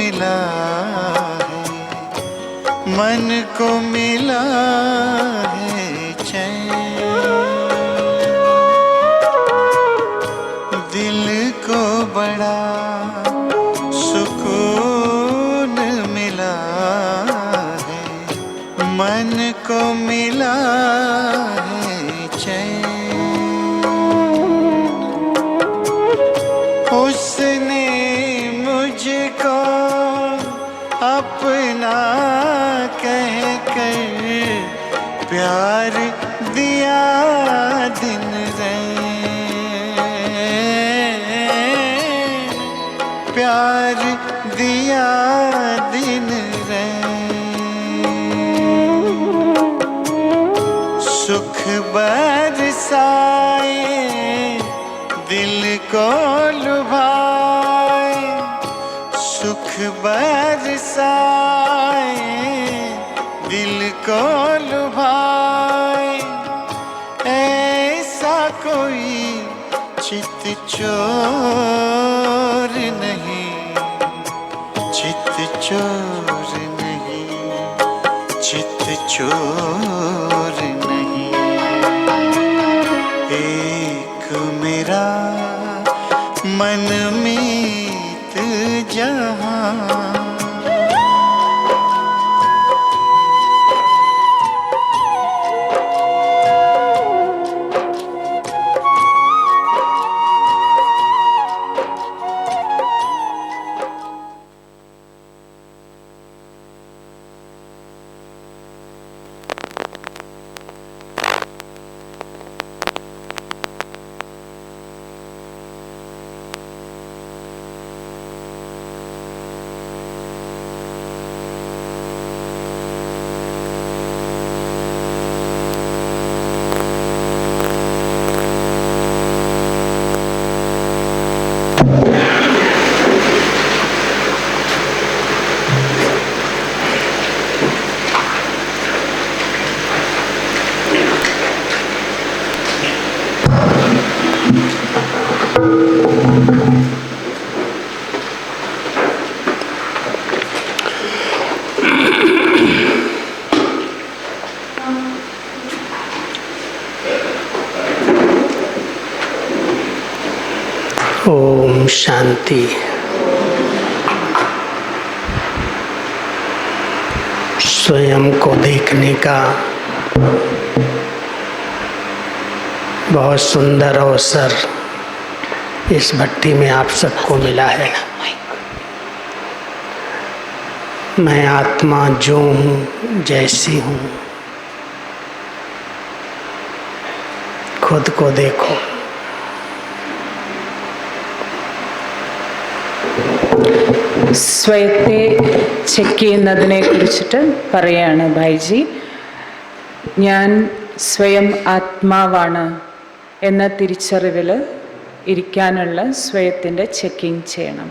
मिला है, मन को मिला है चैन, दिल को बड़ा सुकून मिला है, मन को मिला है चैन। उसने मुझको अपना कह कर प्यार दिया दिन रैन, प्यार दिया दिन रैन। सुख बरसाए दिल को लुभाए, सुख बरसाए दिल को लुभाए, ऐसा कोई चित चोर नहीं, चित चोर नहीं, चित चोर नहीं। एक मेरा मनमीत जहां, ओम शांति। स्वयं को देखने का बहुत सुंदर अवसर इस भट्टी में आप सबको मिला है। मैं आत्मा जो हूँ, जैसी हूँ, खुद को देखो। സ്വയത്തെ ചെക്ക് ചെയ്യുന്നതിനെ കുറിച്ചിട്ട് പറയാണ് ഭായിജി. ഞാൻ സ്വയം ആത്മാവാണ് എന്ന തിരിച്ചറിവിൽ ഇരിക്കാനുള്ള സ്വയത്തിൻ്റെ ചെക്കിങ് ചെയ്യണം.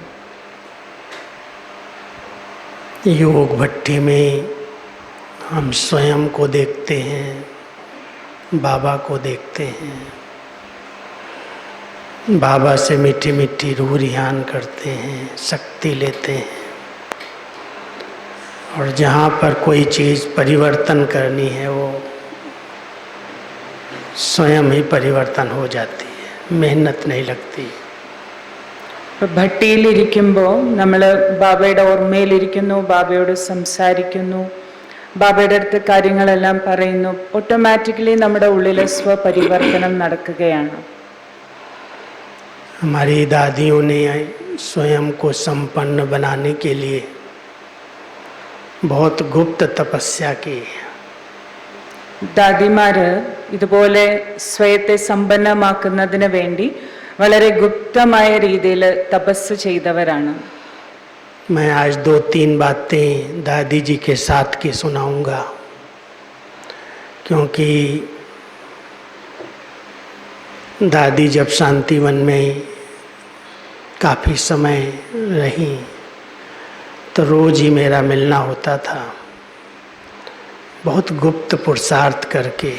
योग भट्टी में हम स्वयं को देखते हैं, बाबा को देखते हैं, बाबा से मीठी मीठी रूह रिहान करते हैं, शक्ति लेते हैं, और जहाँ पर कोई चीज़ परिवर्तन करनी है वो स्वयं ही परिवर्तन हो जाती है, मेहनत नहीं लगती। ഭട്ടിയിലിരിക്കുമ്പോൾ നമ്മൾ ബാബയുടെ ഓർമ്മയിലിരിക്കുന്നു, ബാബയോട് സംസാരിക്കുന്നു, ബാബയുടെ അടുത്ത് കാര്യങ്ങളെല്ലാം പറയുന്നു. ഓട്ടോമാറ്റിക്കലി നമ്മുടെ ഉള്ളിൽ സ്വപരിവർത്തനം നടക്കുകയാണ്. हमारी दादियों ने स्वयं को संपन्न बनाने के लिए बहुत गुप्त तपस्या की। ദാദിമാര് ഇതുപോലെ സ്വയത്തെ സമ്പന്നമാക്കുന്നതിന് വേണ്ടി വളരെ ഗുപ്തമായ രീതിയിൽ തപസ് ചെയ്തവരാണ്. मैं आज 2-3 बातें दादी जी के साथ की सुनाऊंगा, क्योंकि दादी जब शांतिवन में काफ़ी समय रही तो रोज़ ही मेरा मिलना होता था। बहुत गुप्त पुरुषार्थ करके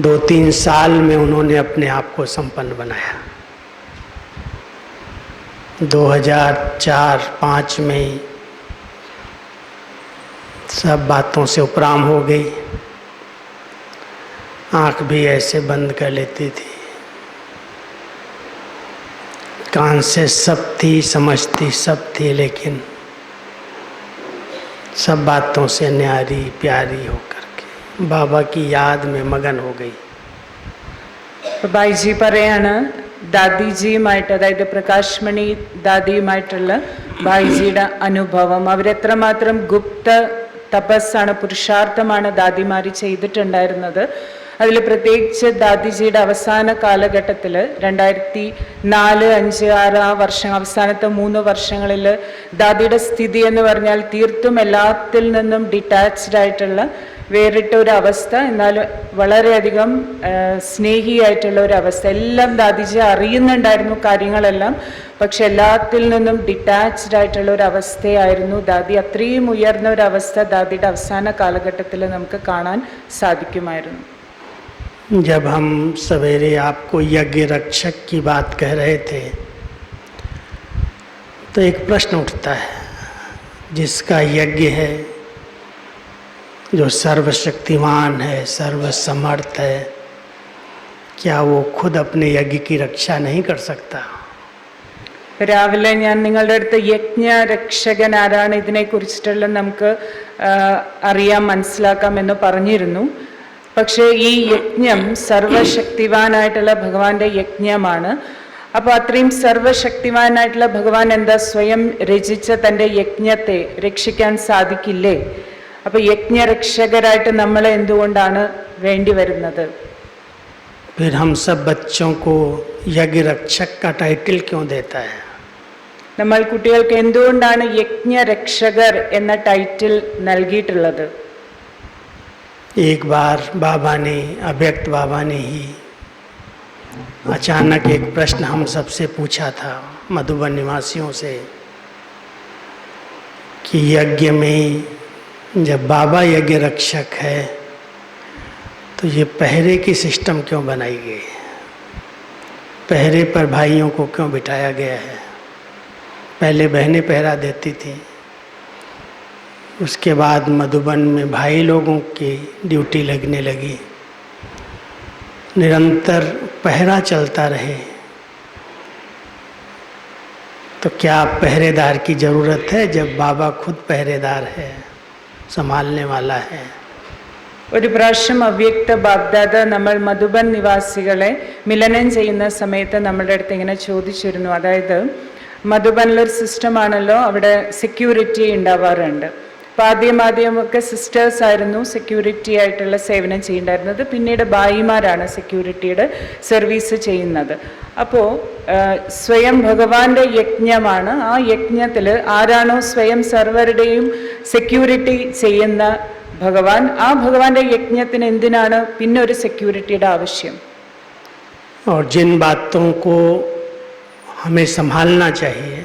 2-3 साल में उन्होंने अपने आप को संपन्न बनाया। 2004-5 में सब बातों से उपराम हो गई। आँख भी ऐसे बंद कर लेती थी, कान से सब थी, समझती सब थी, लेकिन सब बातों से न्यारी प्यारी होकर के बाबा की याद में मगन हो गई। ബായിജി പറയാണ് ദാദിജിയുമായിട്ട്, അതായത് പ്രകാശ് മണി ദാദിയുമായിട്ടുള്ള ബായിജിയുടെ അനുഭവം, അവരെത്രമാത്രം ഗുപ്ത തപസ്സാണ്, പുരുഷാർത്ഥമാണ് ദാദിമാരി ചെയ്തിട്ടുണ്ടായിരുന്നത്. അതിൽ പ്രത്യേകിച്ച് ദാദിജിയുടെ അവസാന കാലഘട്ടത്തിൽ 2004, 5, 6 ആ വർഷം, അവസാനത്തെ 3 വർഷങ്ങളിൽ ദാദിയുടെ സ്ഥിതി എന്ന് പറഞ്ഞാൽ തീർത്തും എല്ലാത്തിൽ നിന്നും ഡിറ്റാച്ച്ഡ് ആയിട്ടുള്ള വേറിട്ട ഒരു അവസ്ഥ, എന്നാൽ വളരെയധികം സ്നേഹിയായിട്ടുള്ള ഒരു അവസ്ഥ. എല്ലാം ദാദിജി അറിയുന്നുണ്ടായിരുന്നു കാര്യങ്ങളെല്ലാം, പക്ഷെ എല്ലാത്തിൽ നിന്നും ഡിറ്റാച്ച്ഡ് ആയിട്ടുള്ള ഒരു അവസ്ഥയായിരുന്നു ദാദി. അത്രയും ഉയർന്ന ഒരു അവസ്ഥ ദാദിയുടെ അവസാന കാലഘട്ടത്തിൽ നമുക്ക് കാണാൻ സാധിക്കുമായിരുന്നു. जब हम सवेरे आपको यज्ञ रक्षक की बात कह रहे थे तो एक प्रश्न उठता है, जिसका यज्ञ है, जो सर्वशक्तिमान है, सर्वसमर्थ है, क्या वो खुद अपने यज्ञ की रक्षा नहीं कर सकता? രാവിലെ ഞാൻ നിങ്ങളുടെ അടുത്ത് യജ്ഞരക്ഷകൻ ആരാണ്, ഇതിനെക്കുറിച്ചിട്ടുള്ള നമുക്ക് അറിയാം, മനസ്സിലാക്കാം എന്ന് പറഞ്ഞിരുന്നു. പക്ഷേ ഈ യജ്ഞം സർവശക്തിവാനായിട്ടുള്ള ഭഗവാന്റെ യജ്ഞമാണ്. അപ്പോൾ അത്രയും സർവശക്തിവാനായിട്ടുള്ള ഭഗവാൻ എന്താ സ്വയം രചിച്ച തൻ്റെ യജ്ഞത്തെ രക്ഷിക്കാൻ സാധിക്കില്ലേ? അപ്പോൾ യജ്ഞരക്ഷകരായിട്ട് നമ്മളെ എന്തുകൊണ്ടാണ് വേണ്ടി വരുന്നത്? फिर हम सब बच्चों को यज्ञ रक्षक का टाइटल क्यों देता है? നമ്മൾ കുട്ടികൾക്ക് എന്തുകൊണ്ടാണ് യജ്ഞരക്ഷകർ എന്ന ടൈറ്റിൽ നൽകിയിട്ടുള്ളത്? एक बार बाबा ने, अव्यक्त बाबा ने ही अचानक एक प्रश्न हम सबसे पूछा था, मधुबन निवासियों से, कि यज्ञ में जब बाबा यज्ञ रक्षक है तो ये पहरे की सिस्टम क्यों बनाई गई? पहरे पर भाइयों को क्यों बिठाया गया है? पहले बहनें पहरा देती थी, उसके बाद मधुबन में भाई लोगों की ड्यूटी लगने लगी, निरंतर पहरा चलता रहे। तो क्या पहरेदार की ज़रूरत है जब बाबा खुद पहरेदार है, संभालने वाला है? ഒരു പ്രാവശ്യം അവ്യക്ത ബാബ്ദാദ നമ്മൾ മധുബൻ നിവാസികളെ മിലനം ചെയ്യുന്ന സമയത്ത് നമ്മുടെ അടുത്ത് ഇങ്ങനെ ചോദിച്ചിരുന്നു. അതായത് മധുബനിലൊരു സിസ്റ്റമാണല്ലോ, അവിടെ സെക്യൂരിറ്റി ഉണ്ടാവാറുണ്ട്. അപ്പോൾ ആദ്യമൊക്കെ സിസ്റ്റേഴ്സ് ആയിരുന്നു സെക്യൂരിറ്റി ആയിട്ടുള്ള സേവനം ചെയ്യുന്നുണ്ടായിരുന്നത്. പിന്നീട് ഭായിമാരാണ് സെക്യൂരിറ്റിയുടെ സർവീസ് ചെയ്യുന്നത്. അപ്പോൾ സ്വയം ഭഗവാന്റെ യജ്ഞമാണ്. ആ യജ്ഞത്തിൽ ആരാണോ സ്വയം സർവരുടെയും സെക്യൂരിറ്റി ചെയ്യുന്ന ഭഗവാൻ, ആ ഭഗവാന്റെ യജ്ഞത്തിന് എന്തിനാണ് പിന്നെ ഒരു സെക്യൂരിറ്റിയുടെ ആവശ്യം? और जिन बातों को हमें संभालना चाहिए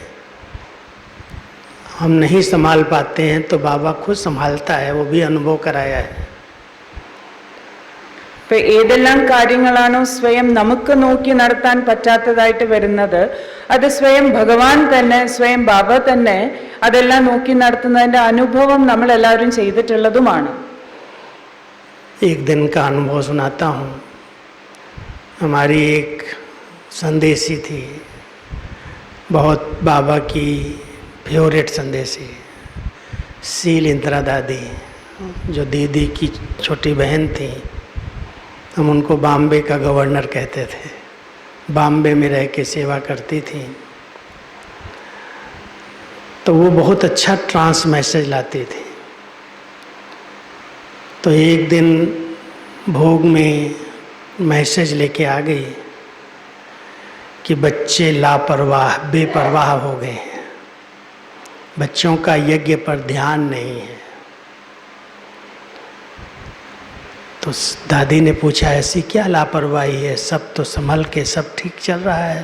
हम नहीं संभाल पाते हैं तो बाबा खुद संभालता है, वो भी अनुभव कराया है. ഇപ്പൊ ഏതെല്ലാം കാര്യങ്ങളാണോ സ്വയം നമുക്ക് നോക്കി നടത്താൻ പറ്റാത്തതായിട്ട് വരുന്നത്, അത് സ്വയം ഭഗവാൻ തന്നെ, സ്വയം ബാബ തന്നെ അതെല്ലാം നോക്കി നടത്തുന്നതിന്റെ അനുഭവം നമ്മൾ എല്ലാവരും ചെയ്തിട്ടുള്ളതുമാണ്. एक दिन का अनुभव सुनाता हूँ. हमारी एक संदेशी थी, बहुत बाबा की फेवरेट संदेशी, शील इंदिरा दादी, जो दीदी की छोटी बहन थी. हम उनको बॉम्बे का गवर्नर कहते थे. बॉम्बे में रह के सेवा करती थी. तो वो बहुत अच्छा ट्रांस मैसेज लाती थी. तो एक दिन भोग में मैसेज लेके आ गई कि बच्चे लापरवाह, बेपरवाह हो गए हैं, बच्चों का यज्ञ पर ध्यान नहीं है. तो दादी ने पूछा, ऐसी क्या लापरवाही है, सब तो संभल के सब ठीक चल रहा है?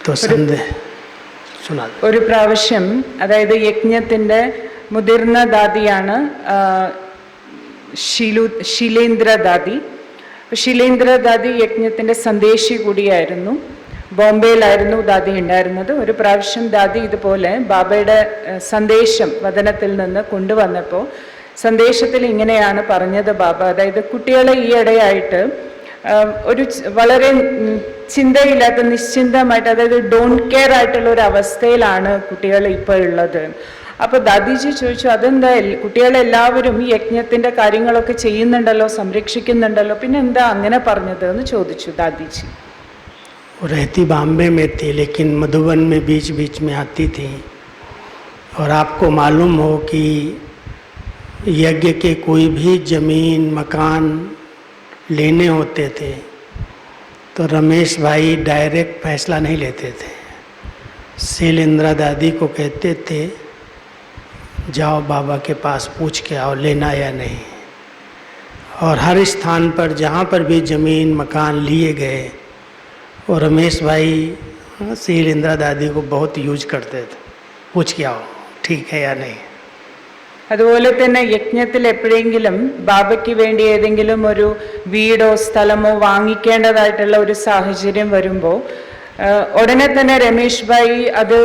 तो संदेह सुना. ഒരു പ്രാവശ്യം, അതായത് യജ്ഞത്തിൻ്റെ മുതിർന്ന ദാദിയാണ് ശീലേന്ദ്ര ദാദി. ശീലേന്ദ്ര ദാദി യജ്ഞത്തിൻ്റെ സന്ദേശി കൂടിയായിരുന്നു. ബോംബെയിലായിരുന്നു ദാദി ഉണ്ടായിരുന്നത്. ഒരു പ്രാവശ്യം ദാദി ഇതുപോലെ ബാബയുടെ സന്ദേശം വദനത്തിൽ നിന്ന് കൊണ്ടുവന്നപ്പോൾ സന്ദേശത്തിൽ ഇങ്ങനെയാണ് പറഞ്ഞത് ബാബ. അതായത് കുട്ടികളെ ഈയിടെയായിട്ട് ഒരു വളരെ ചിന്തയില്ലാത്ത നിശ്ചിന്തമായിട്ട്, അതായത് ഡോണ്ട് കെയർ ആയിട്ടുള്ള ഒരു അവസ്ഥയിലാണ് കുട്ടികൾ ഇപ്പോൾ ഉള്ളത്. അപ്പോൾ ദാദിജി ചോദിച്ചു, അതെന്താ കുട്ടികളെല്ലാവരും ഈ യജ്ഞത്തിൻ്റെ കാര്യങ്ങളൊക്കെ ചെയ്യുന്നുണ്ടല്ലോ, സംരക്ഷിക്കുന്നുണ്ടല്ലോ, പിന്നെ എന്താ അങ്ങനെ പറഞ്ഞത് എന്ന് ചോദിച്ചു ദാദിജി. रहती बॉम्बे में थी लेकिन मधुबन में बीच बीच में आती थी। और आपको मालूम हो कि यज्ञ के कोई भी ज़मीन मकान लेने होते थे तो रमेश भाई डायरेक्ट फैसला नहीं लेते थे। शैलेंद्रा दादी को कहते थे जाओ बाबा के पास पूछ के आओ लेना या नहीं। और हर स्थान पर जहाँ पर भी ज़मीन मकान लिए गए और रमेश भाई शैलेंद्रा दादी को बहुत यूज करते थे, पूछ के आओ ठीक है या नहीं। അതുപോലെ തന്നെ യജ്ഞത്തിൽ എപ്പോഴെങ്കിലും ബാബയ്ക്ക് വേണ്ടി ഏതെങ്കിലും ഒരു വീടോ സ്ഥലമോ വാങ്ങിക്കേണ്ടതായിട്ടുള്ള ഒരു സാഹചര്യം വരുമ്പോൾ ഉടനെ തന്നെ രമേശ് ഭായി അത്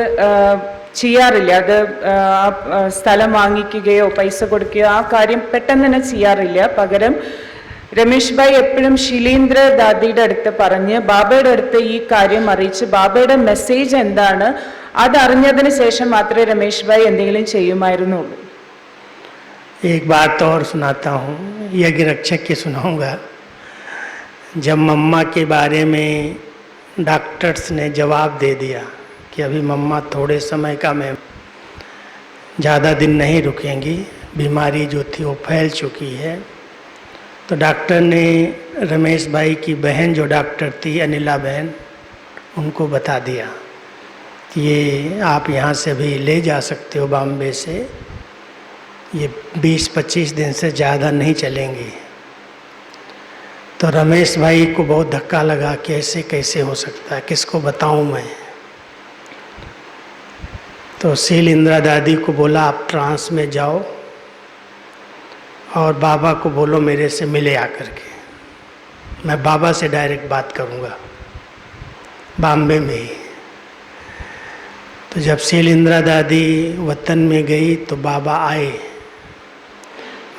ചെയ്യാറില്ല. അത് സ്ഥലം വാങ്ങിക്കുകയോ പൈസ കൊടുക്കുകയോ ആ കാര്യം പെട്ടെന്ന് തന്നെ ചെയ്യാറില്ല. പകരം രമേശ് ഭായി എപ്പോഴും ശിലീന്ദ്ര ദാദിയുടെ അടുത്ത് പറഞ്ഞ് ബാബയുടെ അടുത്ത് ഈ കാര്യം അറിയിച്ച് ബാബയുടെ മെസ്സേജ് എന്താണ് അതറിഞ്ഞതിന് ശേഷം മാത്രമേ രമേശ് ഭായി എന്തെങ്കിലും ചെയ്യുമായിരുന്നുള്ളൂ. एक बात और सुनाता हूँ, यज्ञ रक्षक की सुनाऊंगा। जब मम्मा के बारे में डॉक्टर्स ने जवाब दे दिया कि अभी मम्मा थोड़े समय का में ज़्यादा दिन नहीं रुकेंगी, बीमारी जो थी वो फैल चुकी है, तो डॉक्टर ने रमेश भाई की बहन जो डॉक्टर थी अनिला बहन, उनको बता दिया कि ये आप यहाँ से भी ले जा सकते हो बॉम्बे से, ये 20-25 दिन से ज़्यादा नहीं चलेंगी। तो रमेश भाई को बहुत धक्का लगा कि ऐसे कैसे हो सकता है, किसको बताऊं मैं। तो शैलेंद्रा दादी को बोला आप ट्रांस में जाओ और बाबा को बोलो मेरे से मिले आकर के, मैं बाबा से डायरेक्ट बात करूंगा बॉम्बे में ही। तो जब शैलेंद्रा दादी वतन में गई तो बाबा आए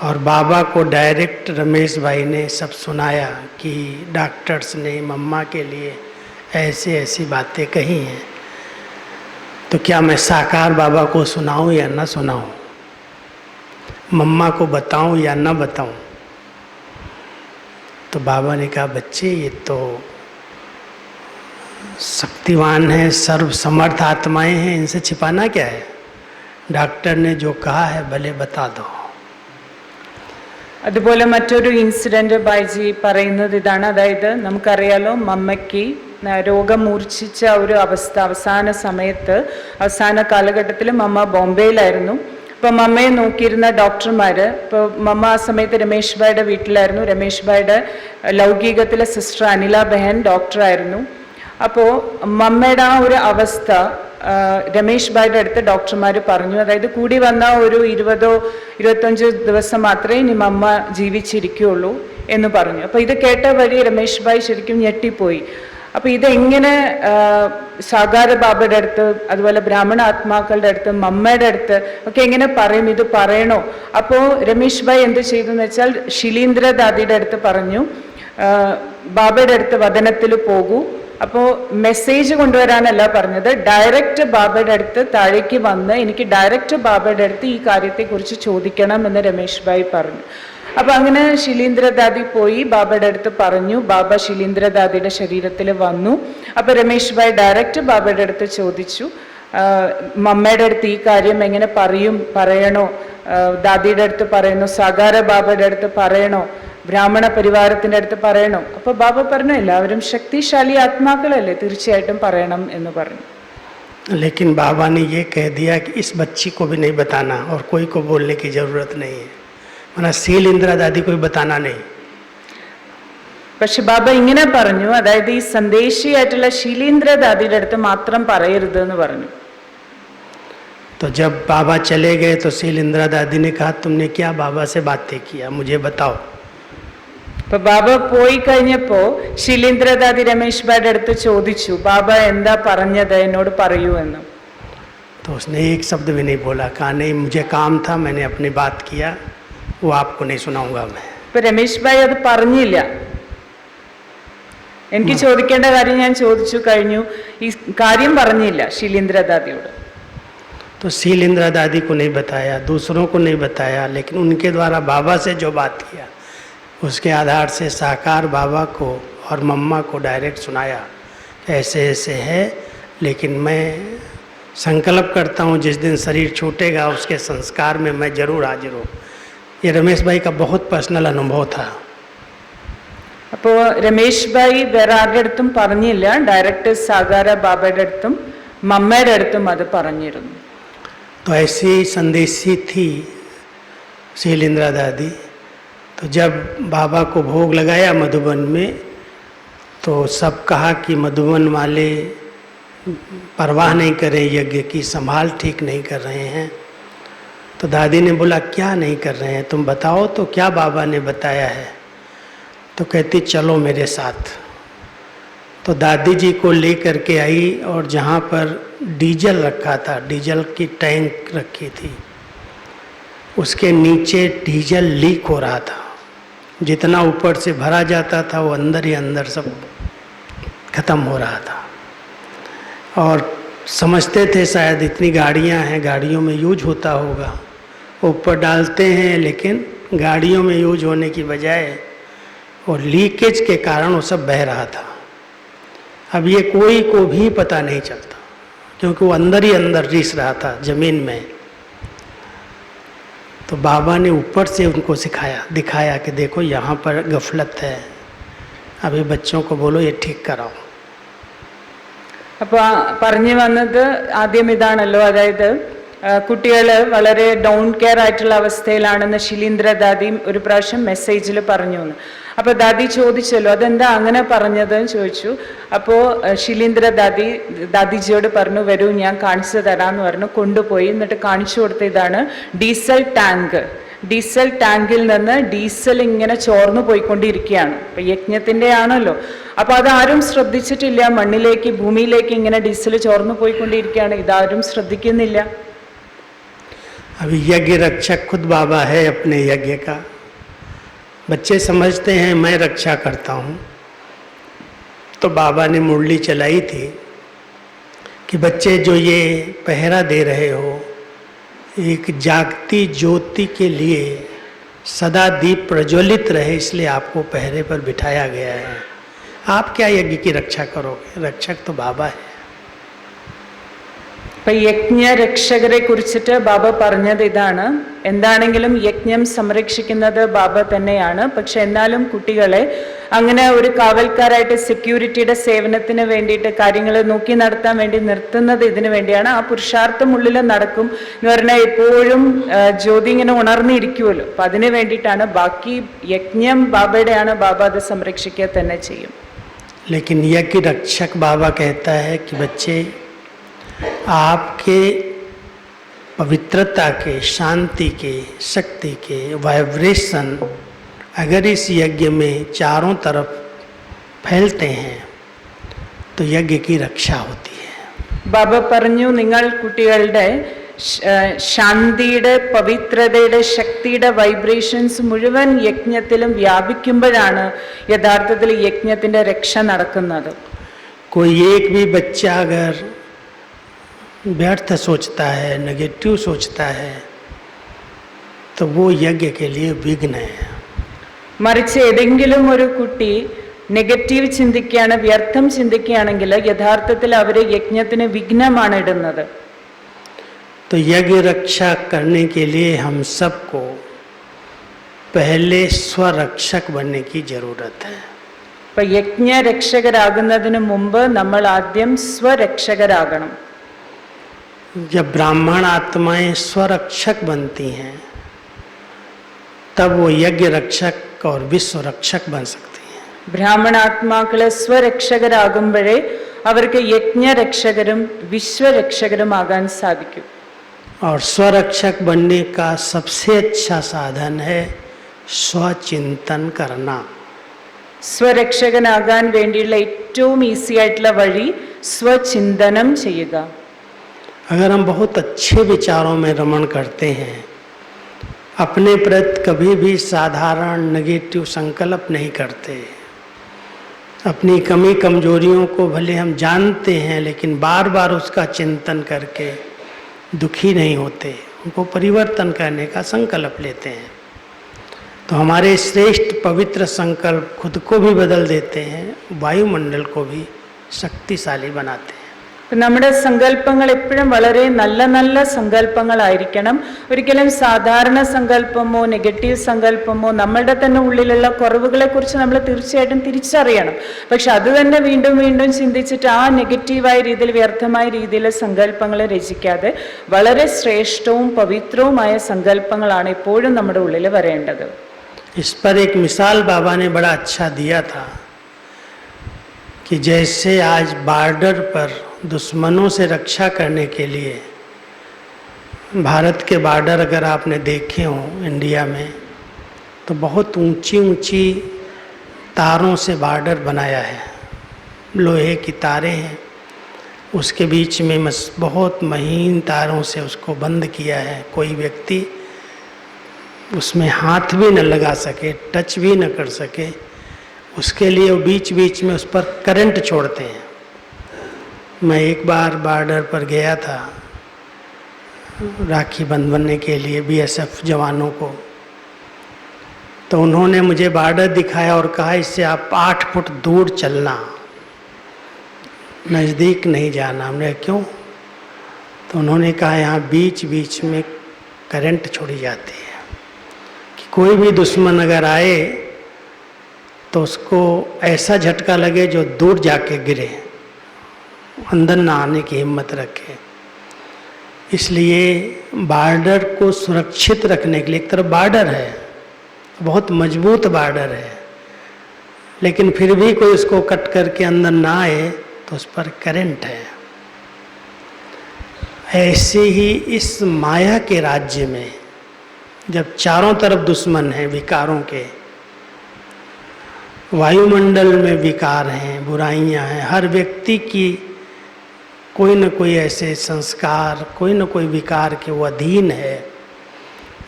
और बाबा को डायरेक्ट रमेश भाई ने सब सुनाया कि डॉक्टर्स ने मम्मा के लिए ऐसे ऐसी बातें कही हैं, तो क्या मैं साकार बाबा को सुनाऊं या ना सुनाऊं, मम्मा को बताऊं या ना बताऊं। तो बाबा ने कहा बच्चे ये तो शक्तिवान है, सर्व समर्थ आत्माएं हैं, इनसे छिपाना क्या है, डॉक्टर ने जो कहा है भले बता दो। അതുപോലെ മറ്റൊരു ഇൻസിഡന്റ് ബൈജി പറയുന്നത് ഇതാണ്. അതായത് നമുക്കറിയാലോ മമ്മയ്ക്ക് രോഗം മൂർച്ഛിച്ച ഒരു അവസ്ഥ അവസാന സമയത്ത്, അവസാന കാലഘട്ടത്തിൽ മമ്മ ബോംബെയിലായിരുന്നു. അപ്പോൾ മമ്മയെ നോക്കിയിരുന്ന ഡോക്ടർമാർ, ഇപ്പോൾ മമ്മ ആ സമയത്ത് രമേശ് ഭായിയുടെ വീട്ടിലായിരുന്നു. രമേശ് ഭായിയുടെ ലൗകികത്തിലെ സിസ്റ്റർ അനില ബഹൻ ഡോക്ടറായിരുന്നു. അപ്പോൾ മമ്മയുടെ ആ ഒരു അവസ്ഥ രമേശ് ഭായിയുടെ അടുത്ത് ഡോക്ടർമാർ പറഞ്ഞു, അതായത് കൂടി വന്ന ഒരു 20-25 ദിവസം മാത്രമേ ഇനി മമ്മ ജീവിച്ചിരിക്കുകയുള്ളൂ എന്ന് പറഞ്ഞു. അപ്പോൾ ഇത് കേട്ട വഴി രമേശ് ഭായ് ശരിക്കും ഞെട്ടിപ്പോയി. അപ്പോൾ ഇതെങ്ങനെ സാകാര ബാബയുടെ അടുത്ത് അതുപോലെ ബ്രാഹ്മണ ആത്മാക്കളുടെ അടുത്ത് മമ്മയുടെ അടുത്ത് ഒക്കെ എങ്ങനെ പറയും, ഇത് പറയണോ? അപ്പോൾ രമേശ് ഭായ് എന്ത് ചെയ്തു എന്ന് വെച്ചാൽ ശിലീന്ദ്ര ദാദിയുടെ അടുത്ത് പറഞ്ഞു, ബാബയുടെ അടുത്ത് വദനത്തിൽ പോകൂ. അപ്പോൾ മെസ്സേജ് കൊണ്ടുവരാനല്ല പറഞ്ഞത്, ഡയറക്റ്റ് ബാബയുടെ അടുത്ത് താഴേക്ക് വന്ന് എനിക്ക് ഡയറക്റ്റ് ബാബയുടെ അടുത്ത് ഈ കാര്യത്തെക്കുറിച്ച് ചോദിക്കണം എന്ന് രമേശ് ഭായ് പറഞ്ഞു. അപ്പോൾ അങ്ങനെ ശിലീന്ദ്ര ദാദി പോയി ബാബയുടെ അടുത്ത് പറഞ്ഞു. ബാബ ശിലീന്ദ്ര ദാദിയുടെ ശരീരത്തിൽ വന്നു. അപ്പോൾ രമേശ് ഭായ് ഡയറക്റ്റ് ബാബയുടെ അടുത്ത് ചോദിച്ചു, മമ്മയുടെ അടുത്ത് ഈ കാര്യം എങ്ങനെ പറയണോ, ദാദിയുടെ അടുത്ത് പറയണോ, സാകാര ബാബയുടെ അടുത്ത് പറയണോ, ബ്രാഹ്മണ പരിവാരത്തിൻ്റെ അടുത്ത് പറയണോ? അപ്പോൾ ബാബ പറഞ്ഞു എല്ലാവരും ശക്തിശാലി ആത്മാക്കളല്ലേ, തീർച്ചയായിട്ടും പറയണം എന്ന് പറഞ്ഞു. लेकिन बाबा ने ये कह दिया कि इस बच्ची को भी नहीं बताना और कोई को बोलने की ज़रूरत नहीं है, वरना शैलेंद्रा दादी को भी बताना नहीं. പക്ഷെ ബാബ ഇങ്ങനെ പറഞ്ഞു, അതായത് ഈ സന്ദേശിയായിട്ടുള്ള ശിലീന്ദ്ര ദാദിയുടെ അടുത്ത് മാത്രം പറയരുത് എന്ന് പറഞ്ഞു. तो जब बाबा चले गए तो शैलेंद्रा दादी ने कहा तुमने क्या बाबा से बातें किया, मुझे बताओ. അപ്പൊ ബാബ പോയി കഴിഞ്ഞപ്പോ ശിലീന്ദ്രദാദി രമേശ് ഭായിയുടെ അടുത്ത് ചോദിച്ചു, ബാബ എന്താ പറഞ്ഞത്, എന്നോട് പറയൂ എന്ന്. तो उसने एक शब्द भी नहीं बोला, कहा नहीं मुझे काम था, मैंने अपनी बात किया, वो आपको नहीं सुनाऊंगा मैं. ഇപ്പൊ രമേശ് ഭായി അത് പറഞ്ഞില്ല. എനിക്ക് ചോദിക്കേണ്ട കാര്യം ഞാൻ ചോദിച്ചു കഴിഞ്ഞു, ഈ കാര്യം പറഞ്ഞില്ല ശിലീന്ദ്രദാദിയോട്. तो शीलेंद्रा दादी को नहीं बताया, दूसरों को नहीं बताया, लेकिन उनके द्वारा बाबा से जो बात किया उसके आधार से साकार बाबा को और मम्मा को डायरेक्ट सुनाया कि ऐसे ऐसे है, लेकिन मैं संकल्प करता हूँ जिस दिन शरीर छूटेगा उसके संस्कार में मैं जरूर हाजिर हूँ. ये रमेश भाई का बहुत पर्सनल अनुभव था. അപ്പോ രമേശ് ഭായി വേറെ ആരുടെ അടുത്തും പറഞ്ഞില്ല, ഡയറക്റ്റ് സാകാര ബാബയുടെ അടുത്തും മമ്മയുടെ അടുത്തും അത് പറഞ്ഞിരുന്നു. तो ऐसी संदेशी थी शीलेंद्रा दादी. तो जब बाबा को भोग लगाया मधुबन में, तो सब कहा कि मधुबन वाले परवाह नहीं करें, यज्ञ की संभाल ठीक नहीं कर रहे हैं. तो दादी ने बोला क्या नहीं कर रहे हैं, तुम बताओ तो क्या बाबा ने बताया है. तो कहती चलो मेरे साथ. तो दादी जी को ले करके आई और जहाँ पर डीजल रखा था, डीजल की टैंक रखी थी, उसके नीचे डीजल लीक हो रहा था. जितना ऊपर से भरा जाता था वो अंदर ही अंदर सब खत्म हो रहा था. और समझते थे शायद इतनी गाड़ियां हैं, गाड़ियों में यूज होता होगा, ऊपर डालते हैं, लेकिन गाड़ियों में यूज होने की बजाय और लीकेज के कारण वो सब बह रहा था. अब ये कोई को भी पता नहीं चलता क्योंकि वो अंदर ही अंदर रिस रहा था जमीन में. तो बाबा ने ऊपर से उनको सिखाया, दिखाया कि देखो यहाँ पर गफलत है, अभी बच्चों को बोलो ये ठीक कराओ. അപ്പൊ പറഞ്ഞു വന്നത് ആദ്യം ഇതാണല്ലോ, അതായത് കുട്ടികൾ വളരെ ഡൗൺ കെയർ ആയിട്ടുള്ള അവസ്ഥയിലാണെന്ന് ശിലീന്ദ്രദാദി ഒരു പ്രാവശ്യം മെസ്സേജിൽ പറഞ്ഞു എന്ന്. അപ്പൊ ദാദി ചോദിച്ചല്ലോ അതെന്താ അങ്ങനെ പറഞ്ഞതെന്ന് ചോദിച്ചു. അപ്പോൾ ദാദിജിയോട് പറഞ്ഞു വരൂ ഞാൻ കാണിച്ചു തരാമെന്ന് പറഞ്ഞു. കൊണ്ടുപോയി എന്നിട്ട് കാണിച്ചു കൊടുത്ത ഇതാണ് ഡീസൽ ടാങ്ക്. ഡീസൽ ടാങ്കിൽ നിന്ന് ഡീസൽ ഇങ്ങനെ ചോർന്നു പോയിക്കൊണ്ടിരിക്കുകയാണ്. അപ്പൊ യജ്ഞത്തിന്റെ ആണല്ലോ, അപ്പൊ അതാരും ശ്രദ്ധിച്ചിട്ടില്ല. മണ്ണിലേക്ക് ഭൂമിയിലേക്ക് ഇങ്ങനെ ഡീസൽ ചോർന്നു പോയിക്കൊണ്ടിരിക്കുകയാണ്, ഇതാരും ശ്രദ്ധിക്കുന്നില്ല. अभी यज्ञ रक्षक खुद बाबा है अपने यज्ञ का. बच्चे समझते हैं मैं रक्षा करता हूँ. तो बाबा ने मुरली चलाई थी कि बच्चे जो ये पहरा दे रहे हो, एक जागती ज्योति के लिए सदा दीप प्रज्वलित रहे, इसलिए आपको पहरे पर बिठाया गया है. आप क्या यज्ञ की रक्षा करोगे, रक्षक तो बाबा है. ഇപ്പൊ യജ്ഞരക്ഷകരെ കുറിച്ചിട്ട് ബാബ പറഞ്ഞത് ഇതാണ്, എന്താണെങ്കിലും യജ്ഞം സംരക്ഷിക്കുന്നത് ബാബ തന്നെയാണ്. പക്ഷെ എന്നാലും കുട്ടികളെ അങ്ങനെ ഒരു കാവൽക്കാരായിട്ട് സെക്യൂരിറ്റിയുടെ സേവനത്തിന് വേണ്ടിയിട്ട് കാര്യങ്ങൾ നോക്കി നടത്താൻ വേണ്ടി നിർത്തുന്നത് ഇതിനു വേണ്ടിയാണ്. ആ പുരുഷാർത്ഥം ഉള്ളിൽ നടക്കും എന്ന് പറഞ്ഞാൽ എപ്പോഴും ജ്യോതി ഇങ്ങനെ ഉണർന്നിരിക്കുമല്ലോ. അപ്പൊ അതിനു വേണ്ടിയിട്ടാണ്. ബാക്കി യജ്ഞം ബാബയുടെയാണ്, ബാബ അത് സംരക്ഷിക്കുക തന്നെ ചെയ്യും. लेकिन यज्ञ रक्षक बाबा कहता है कि बच्चे आपके पवित्रता के, शांति के, शक्ति के वाइब्रेशन अगर इस यज्ञ में चारों तरफ फैलते हैं तो यज्ञ की रक्षा होती है. ബാബ പറഞ്ഞു നിങ്ങൾ കുട്ടികളുടെ ശാന്തിയുടെ, പവിത്രതയുടെ, ശക്തിയുടെ വൈബ്രേഷൻസ് മുഴുവൻ യജ്ഞത്തിലും വ്യാപിക്കുമ്പോഴാണ് യഥാർത്ഥത്തിൽ യജ്ഞത്തിന്റെ രക്ഷ നടക്കുന്നത്. कोई एक भी बच्चा अगर व्यर्थ सोचता है, नेगेटिव सोचता है, तो वो यज्ञ के लिए विघ्न है. മറിച്ച് ഏതെങ്കിലും ഒരു കുട്ടി നെഗറ്റീവ് ചിന്തിക്കുകയാണ്, വ്യർത്ഥം ചിന്തിക്കുകയാണെങ്കിൽ യഥാർത്ഥത്തിൽ അവര് യജ്ഞത്തിന് വിഘ്നമാണ് ഇടുന്നത്. तो यज्ञ रक्षा करने के लिए हम सबको पहले स्वरक्षक बनने की जरूरत है. അപ്പൊ യജ്ഞരക്ഷകരാകുന്നതിന് മുമ്പ് നമ്മൾ ആദ്യം സ്വരക്ഷകരാകണം. जब ब्राह्मण आत्माएं स्वरक्षक बनती हैं तब वो यज्ञ रक्षक और विश्व रक्षक बन सकती हैं. ബ്രാഹ്മണാത്മാക്കള് സ്വരക്ഷകരാകുമ്പോഴേ അവർക്ക് യജ്ഞരക്ഷകരും വിശ്വരക്ഷകരുമാകാൻ സാധിക്കും. और स्वरक्षक बनने का सबसे अच्छा साधन है स्वचिंतन करना. സ്വരക്ഷകനാകാൻ വേണ്ടിയുള്ള ഏറ്റവും ഈസി ആയിട്ടുള്ള വഴി സ്വചിന്തനം ചെയ്യുക. अगर हम बहुत अच्छे विचारों में रमण करते हैं, अपने प्रति कभी भी साधारण नेगेटिव संकल्प नहीं करते, अपनी कमी कमजोरियों को भले हम जानते हैं लेकिन बार बार उसका चिंतन करके दुखी नहीं होते, उनको परिवर्तन करने का संकल्प लेते हैं, तो हमारे श्रेष्ठ पवित्र संकल्प खुद को भी बदल देते हैं, वायुमंडल को भी शक्तिशाली बनाते हैं. നമ്മുടെ സങ്കല്പങ്ങൾ എപ്പോഴും വളരെ നല്ല നല്ല സങ്കല്പങ്ങളായിരിക്കണം. ഒരിക്കലും സാധാരണ സങ്കല്പമോ നെഗറ്റീവ് സങ്കല്പമോ നമ്മളുടെ തന്നെ ഉള്ളിലുള്ള കുറവുകളെ കുറിച്ച് നമ്മൾ തീർച്ചയായിട്ടും തിരിച്ചറിയണം. പക്ഷെ അത് തന്നെ വീണ്ടും വീണ്ടും ചിന്തിച്ചിട്ട് ആ നെഗറ്റീവായ രീതിയിൽ വ്യർത്ഥമായ രീതിയിൽ സങ്കല്പങ്ങൾ രചിക്കാതെ വളരെ ശ്രേഷ്ഠവും പവിത്രവുമായ സങ്കല്പങ്ങളാണ് എപ്പോഴും നമ്മുടെ ഉള്ളിൽ വരേണ്ടത്. इस पर एक मिसाल बाबा ने बड़ा अच्छा दिया था कि जैसे आज बॉर्डर पर दुश्मनों से रक्षा करने के लिए भारत के बॉर्डर अगर आपने देखे हो इंडिया में, तो बहुत ऊंची ऊंची तारों से बॉर्डर बनाया है, लोहे की तारें हैं, उसके बीच में बहुत महीन तारों से उसको बंद किया है, कोई व्यक्ति उसमें हाथ भी न लगा सके, टच भी न कर सके, उसके लिए वो बीच बीच में उस पर करंट छोड़ते हैं. मैं एक बार बॉर्डर पर गया था राखी बंधवाने के लिए बीएसएफ जवानों को, तो उन्होंने मुझे बॉर्डर दिखाया और कहा इससे आप 8 फुट दूर चलना, नज़दीक नहीं जाना. हमने क्यों? तो उन्होंने कहा यहाँ बीच बीच में करंट छोड़ी जाती है कि कोई भी दुश्मन अगर आए तो उसको ऐसा झटका लगे जो दूर जाके गिरे, अंदर ना आने की हिम्मत रखे. इसलिए बॉर्डर को सुरक्षित रखने के लिए, एक तरफ बॉर्डर है, बहुत मजबूत बॉर्डर है, लेकिन फिर भी कोई उसको कट करके अंदर ना आए तो उस पर करंट है. ऐसे ही इस माया के राज्य में जब चारों तरफ दुश्मन हैं विकारों के, वायुमंडल में विकार हैं, बुराइयां हैं, हर व्यक्ति की कोई न कोई ऐसे संस्कार, कोई न कोई विकार के वो अधीन है.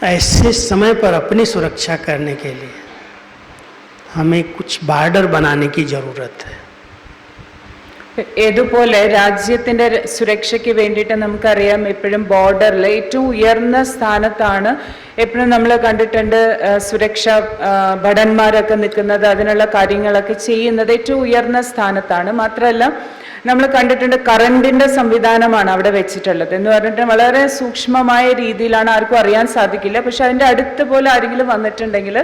ऐसे समय पर अपनी सुरक्षा करने के लिए हमें कुछ बॉर्डर बनाने की ज़रूरत है. ഏതുപോലെ രാജ്യത്തിന്റെ സുരക്ഷയ്ക്ക് വേണ്ടിയിട്ട് നമുക്കറിയാം എപ്പോഴും ബോർഡറിൽ ഏറ്റവും ഉയർന്ന സ്ഥാനത്താണ് എപ്പോഴും നമ്മൾ കണ്ടിട്ടുണ്ട് സുരക്ഷാ ഭടന്മാരൊക്കെ നിൽക്കുന്നത്, അതിനുള്ള കാര്യങ്ങളൊക്കെ ചെയ്യുന്നത് ഏറ്റവും ഉയർന്ന സ്ഥാനത്താണ്. മാത്രമല്ല നമ്മൾ കണ്ടിട്ടുണ്ട് കറണ്ടിന്റെ സംവിധാനമാണ് അവിടെ വെച്ചിട്ടുള്ളത് എന്ന് പറഞ്ഞിട്ട് വളരെ സൂക്ഷ്മമായ രീതിയിലാണ്, ആർക്കും അറിയാൻ സാധിക്കില്ല. പക്ഷെ അതിന്റെ അടുത്ത് പോലെ ആരെങ്കിലും വന്നിട്ടുണ്ടെങ്കിൽ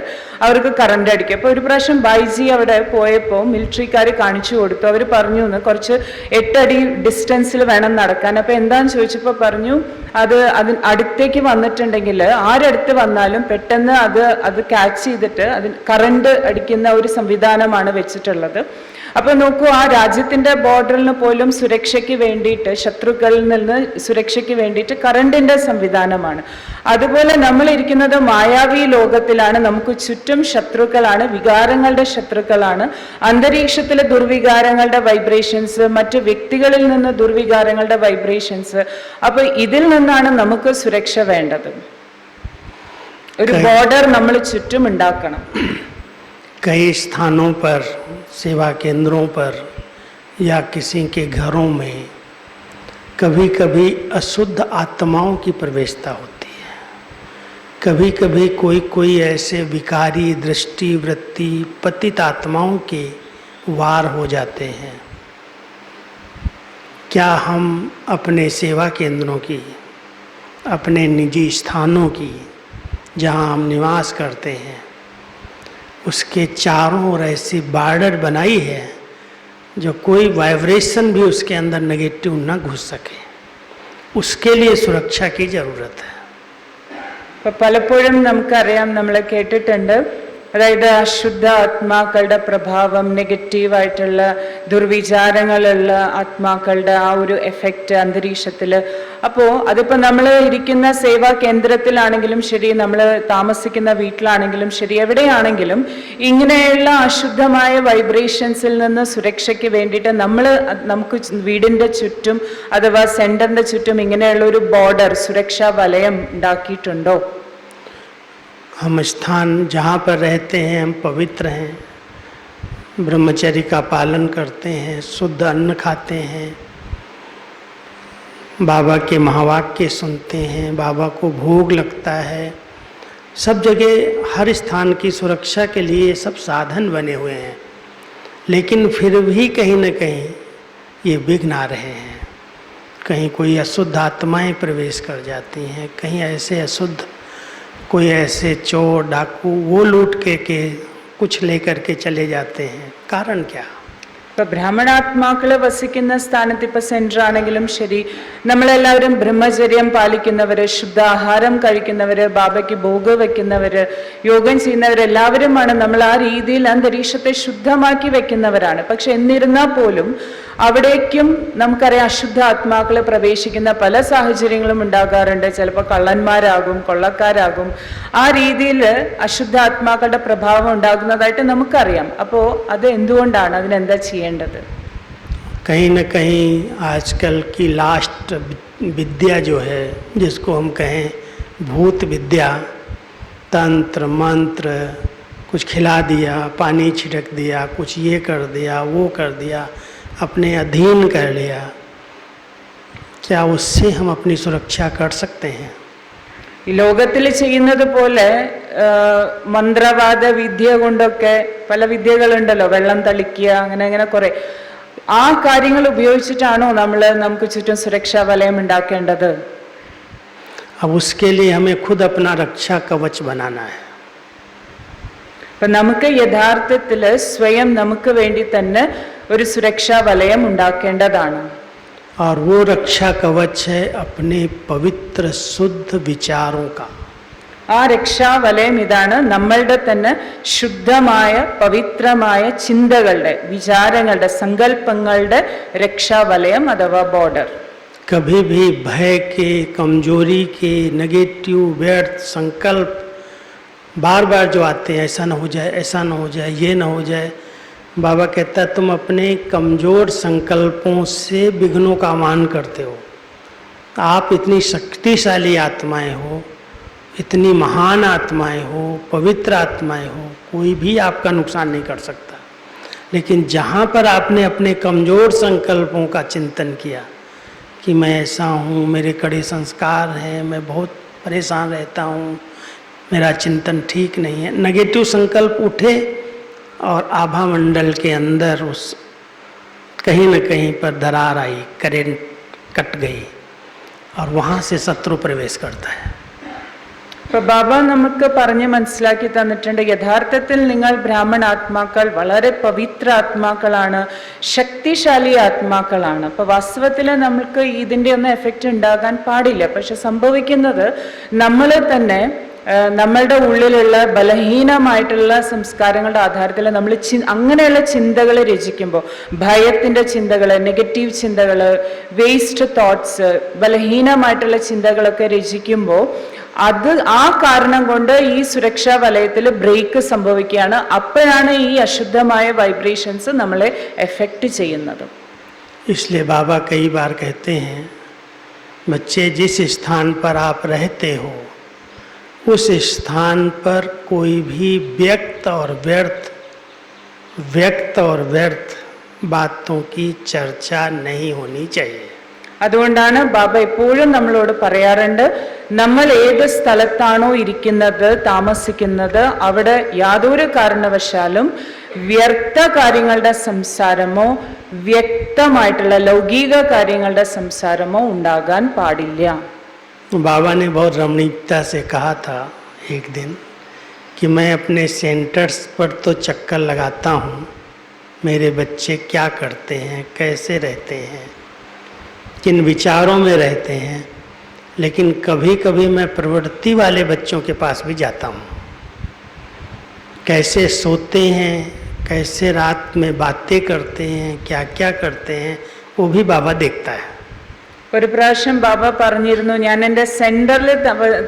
അവർക്ക് കറണ്ട് അടിക്കും. അപ്പോൾ ഒരു പ്രാവശ്യം ബൈജി അവിടെ പോയപ്പോൾ മിലിറ്ററിക്കാർ കാണിച്ചു കൊടുത്തു. അവർ പറഞ്ഞു കുറച്ച് 8 അടി ഡിസ്റ്റൻസിൽ വേണം നടക്കാൻ. അപ്പോൾ എന്താന്ന് ചോദിച്ചപ്പോൾ പറഞ്ഞു അതിന് അടുത്തേക്ക് വന്നിട്ടുണ്ടെങ്കിൽ ആരടുത്ത് വന്നാലും പെട്ടെന്ന് അത് ക്യാച്ച് ചെയ്തിട്ട് അതിന് കറണ്ട് അടിക്കുന്ന ഒരു സംവിധാനമാണ് വെച്ചിട്ടുള്ളത്. അപ്പോൾ നോക്കൂ, ആ രാജ്യത്തിന്റെ ബോർഡറിന് പോലും സുരക്ഷയ്ക്ക് വേണ്ടിയിട്ട്, ശത്രുക്കളിൽ നിന്ന് സുരക്ഷയ്ക്ക് വേണ്ടിയിട്ട് കറണ്ടിന്റെ സംവിധാനമാണ്. അതുപോലെ നമ്മൾ ഇരിക്കുന്നത് മായാവി ലോകത്തിലാണ്, നമുക്ക് ചുറ്റും ശത്രുക്കളാണ്, വികാരങ്ങളുടെ ശത്രുക്കളാണ്. അന്തരീക്ഷത്തിലെ ദുർവികാരങ്ങളുടെ വൈബ്രേഷൻസ്, മറ്റു വ്യക്തികളിൽ നിന്ന് ദുർവികാരങ്ങളുടെ വൈബ്രേഷൻസ്. അപ്പൊ ഇതിൽ നിന്നാണ് നമുക്ക് സുരക്ഷ വേണ്ടത്. ഒരു ബോർഡർ നമ്മൾ ചുറ്റും ഉണ്ടാക്കണം. कई स्थानों पर, सेवा केंद्रों पर या किसी के घरों में कभी कभी अशुद्ध आत्माओं की प्रवेशता होती है. कभी कभी कोई ऐसे विकारी दृष्टि वृत्ति पतित आत्माओं के वार हो जाते हैं. क्या हम अपने सेवा केंद्रों की, अपने निजी स्थानों की, जहाँ हम निवास करते हैं, उसके चारों ओर ऐसी बॉर्डर बनाई है जो कोई वाइब्रेशन भी उसके अंदर नेगेटिव न घुस सके, उसके लिए सुरक्षा की ज़रूरत है. പലപ്പോഴും നമുക്കറിയാം, നമ്മൾ കേട്ടിട്ടുണ്ട് അതായത് അശുദ്ധ ആത്മാക്കളുടെ പ്രഭാവം, നെഗറ്റീവായിട്ടുള്ള ദുർവിചാരങ്ങളുള്ള ആത്മാക്കളുടെ ആ ഒരു എഫക്റ്റ് അന്തരീക്ഷത്തിൽ. അപ്പോൾ അതിപ്പോൾ നമ്മൾ ഇരിക്കുന്ന സേവാ കേന്ദ്രത്തിലാണെങ്കിലും ശരി, നമ്മൾ താമസിക്കുന്ന വീട്ടിലാണെങ്കിലും ശരി, എവിടെയാണെങ്കിലും ഇങ്ങനെയുള്ള അശുദ്ധമായ വൈബ്രേഷൻസിൽ നിന്ന് സുരക്ഷയ്ക്ക് വേണ്ടിയിട്ട് നമുക്ക് വീടിൻ്റെ ചുറ്റും അഥവാ സെൻറ്ററിൻ്റെ ചുറ്റും ഇങ്ങനെയുള്ള ഒരു ബോർഡർ, സുരക്ഷാ വലയം ഉണ്ടാക്കിയിട്ടുണ്ടോ? हम स्थान जहाँ पर रहते हैं हम पवित्र हैं, ब्रह्मचर्य का पालन करते हैं, शुद्ध अन्न खाते हैं, बाबा के महावाक्य सुनते हैं, बाबा को भोग लगता है। सब जगह हर स्थान की सुरक्षा के लिए सब साधन बने हुए हैं, लेकिन फिर भी कहीं न कहीं ये विघ्न आ रहे हैं। कहीं कोई अशुद्ध आत्माएं प्रवेश कर जाती हैं, कहीं ऐसे अशुद्ध कोई ऐसे चोर डाकू वो लूट के कुछ लेकर के चले जाते हैं। कारण क्या? ഇപ്പം ബ്രാഹ്മണാത്മാക്കൾ വസിക്കുന്ന സ്ഥാനത്ത് ഇപ്പം സെൻറ്റർ ആണെങ്കിലും ശരി, നമ്മളെല്ലാവരും ബ്രഹ്മചര്യം പാലിക്കുന്നവർ, ശുദ്ധാഹാരം കഴിക്കുന്നവർ, ബാബയ്ക്ക് ഭോഗ് വയ്ക്കുന്നവർ, യോഗം ചെയ്യുന്നവരെല്ലാവരുമാണ്. നമ്മൾ ആ രീതിയിൽ അന്തരീക്ഷത്തെ ശുദ്ധമാക്കി വെക്കുന്നവരാണ്. പക്ഷെ എന്നിരുന്നാൽ പോലും അവിടേക്കും നമുക്കറിയാം അശുദ്ധ ആത്മാക്കൾ പ്രവേശിക്കുന്ന പല സാഹചര്യങ്ങളും ഉണ്ടാകാറുണ്ട്. ചിലപ്പോൾ കള്ളന്മാരാകും, കൊള്ളക്കാരാകും. ആ രീതിയിൽ അശുദ്ധ ആത്മാക്കളുടെ പ്രഭാവം ഉണ്ടാകുന്നതായിട്ട് നമുക്കറിയാം. അപ്പോൾ അത് എന്തുകൊണ്ടാണ്? അതിനെന്താ ചെയ്യേണ്ടത്? कहीं न कहीं आजकल की लास्ट विद्या जो है, जिसको हम कहें भूत विद्या, तंत्र मंत्र, कुछ खिला दिया, पानी छिड़क दिया, कुछ ये कर दिया, वो कर दिया, अपने अधीन कर लिया, क्या उससे हम अपनी सुरक्षा कर सकते हैं? ഈ ലോകത്തിൽ ചെയ്യുന്നത് പോലെ മന്ത്രവാദ വിദ്യ കൊണ്ടൊക്കെ പല വിദ്യകളുണ്ടല്ലോ, വെള്ളം തളിക്കുക, അങ്ങനെ കുറെ ആ കാര്യങ്ങൾ ഉപയോഗിച്ചിട്ടാണോ നമുക്ക് ചുറ്റും സുരക്ഷാ വലയം ഉണ്ടാക്കേണ്ടത്? अब उसके लिए हमें खुद अपना रक्षा कवच बनाना है. അപ്പം നമുക്ക് യഥാർത്ഥത്തിൽ സ്വയം നമുക്ക് വേണ്ടി തന്നെ ഒരു സുരക്ഷാ വലയം ഉണ്ടാക്കേണ്ടതാണ്. और वो रक्षा कवच है अपने पवित्र शुद्ध विचारों का. ആ രക്ഷാവലയം ഇതാണ്, നമ്മളുടെ തന്നെ ശുദ്ധമായ പവിത്രമായ ചിന്തകളുടെ, വിചാരങ്ങളുടെ, സങ്കല്പങ്ങളുടെ രക്ഷാവലയം അഥവാ ബോർഡർ. कभी भी भय के, कमजोरी के, नेगेटिव व्यर्थ संकल्प बार बार जो आते हैं, ऐसा ना हो जाए, ऐसा ना हो जाए, ये ना हो जाए, बाबा कहता है तुम अपने कमज़ोर संकल्पों से विघ्नों का आह्वान करते हो. आप इतनी शक्तिशाली आत्माएं हो, इतनी महान आत्माएं हो, पवित्र आत्माएं हो, कोई भी आपका नुकसान नहीं कर सकता. लेकिन जहाँ पर आपने अपने कमज़ोर संकल्पों का चिंतन किया कि मैं ऐसा हूँ, मेरे कड़े संस्कार हैं, मैं बहुत परेशान रहता हूँ, मेरा चिंतन ठीक नहीं है, नेगेटिव संकल्प उठे और आभा मंडल के अंदर उस कहीं न कहीं पर दरार आई, करेंट कट गई और वहाँ से शत्रु प्रवेश करता है. ഇപ്പൊ ബാബ നമുക്ക് പറഞ്ഞ് മനസ്സിലാക്കി തന്നിട്ടുണ്ട്, യഥാർത്ഥത്തിൽ നിങ്ങൾ ബ്രാഹ്മണാത്മാക്കൾ വളരെ പവിത്ര ആത്മാക്കളാണ്, ശക്തിശാലി ആത്മാക്കളാണ്. അപ്പൊ വാസ്തവത്തിൽ നമുക്ക് ഇതിൻ്റെ ഒന്നും എഫക്റ്റ് ഉണ്ടാകാൻ പാടില്ല. പക്ഷെ സംഭവിക്കുന്നത് നമ്മൾ തന്നെ നമ്മളുടെ ഉള്ളിലുള്ള ബലഹീനമായിട്ടുള്ള സംസ്കാരങ്ങളുടെ ആധാരത്തിൽ നമ്മൾ അങ്ങനെയുള്ള ചിന്തകൾ രചിക്കുമ്പോൾ, ഭയത്തിൻ്റെ ചിന്തകൾ, നെഗറ്റീവ് ചിന്തകൾ, വേസ്റ്റ് തോട്ട്സ്, ബലഹീനമായിട്ടുള്ള ചിന്തകളൊക്കെ രചിക്കുമ്പോൾ അത് ആ കാരണം കൊണ്ട് ഈ സുരക്ഷാ വലയത്തിൽ ബ്രേക്ക് സംഭവിക്കുകയാണ്. അപ്പോഴാണ് ഈ അശുദ്ധമായ വൈബ്രേഷൻസ് നമ്മളെ എഫക്റ്റ് ചെയ്യുന്നത്. इसलिए बाबा कई बार कहते हैं, बच्चे जिस स्थान पर आप रहते हो उस स्थान पर कोई भी व्यक्त और व्यर्थ बातों की चर्चा नहीं होनी चाहिए. അതുകൊണ്ടാണ് ബാബ എപ്പോഴും നമ്മളോട് പറയാറുണ്ട്, നമ്മൾ ഏത് സ്ഥലത്താണോ ഇരിക്കുന്നത്, താമസിക്കുന്നത്, അവിടെ യാതൊരു കാരണവശാലും വ്യർത്ഥ കാര്യങ്ങളുടെ സംസാരമോ വ്യക്തമായിട്ടുള്ള ലൗകിക കാര്യങ്ങളുടെ സംസാരമോ ഉണ്ടാകാൻ പാടില്ല. बाबा ने बहुत रमणीकता से कहा था एक दिन कि मैं अपने सेंटर्स पर तो चक्कर लगाता हूँ, मेरे बच्चे क्या करते हैं, कैसे रहते हैं, किन विचारों में रहते हैं, लेकिन कभी कभी मैं प्रवृत्ति वाले बच्चों के पास भी जाता हूँ. कैसे सोते हैं, कैसे रात में बातें करते हैं, क्या क्या करते हैं, वो भी बाबा देखता है। ഒരു പ്രാവശ്യം ബാബ പറഞ്ഞിരുന്നു, ഞാൻ എൻ്റെ സെന്ററിൽ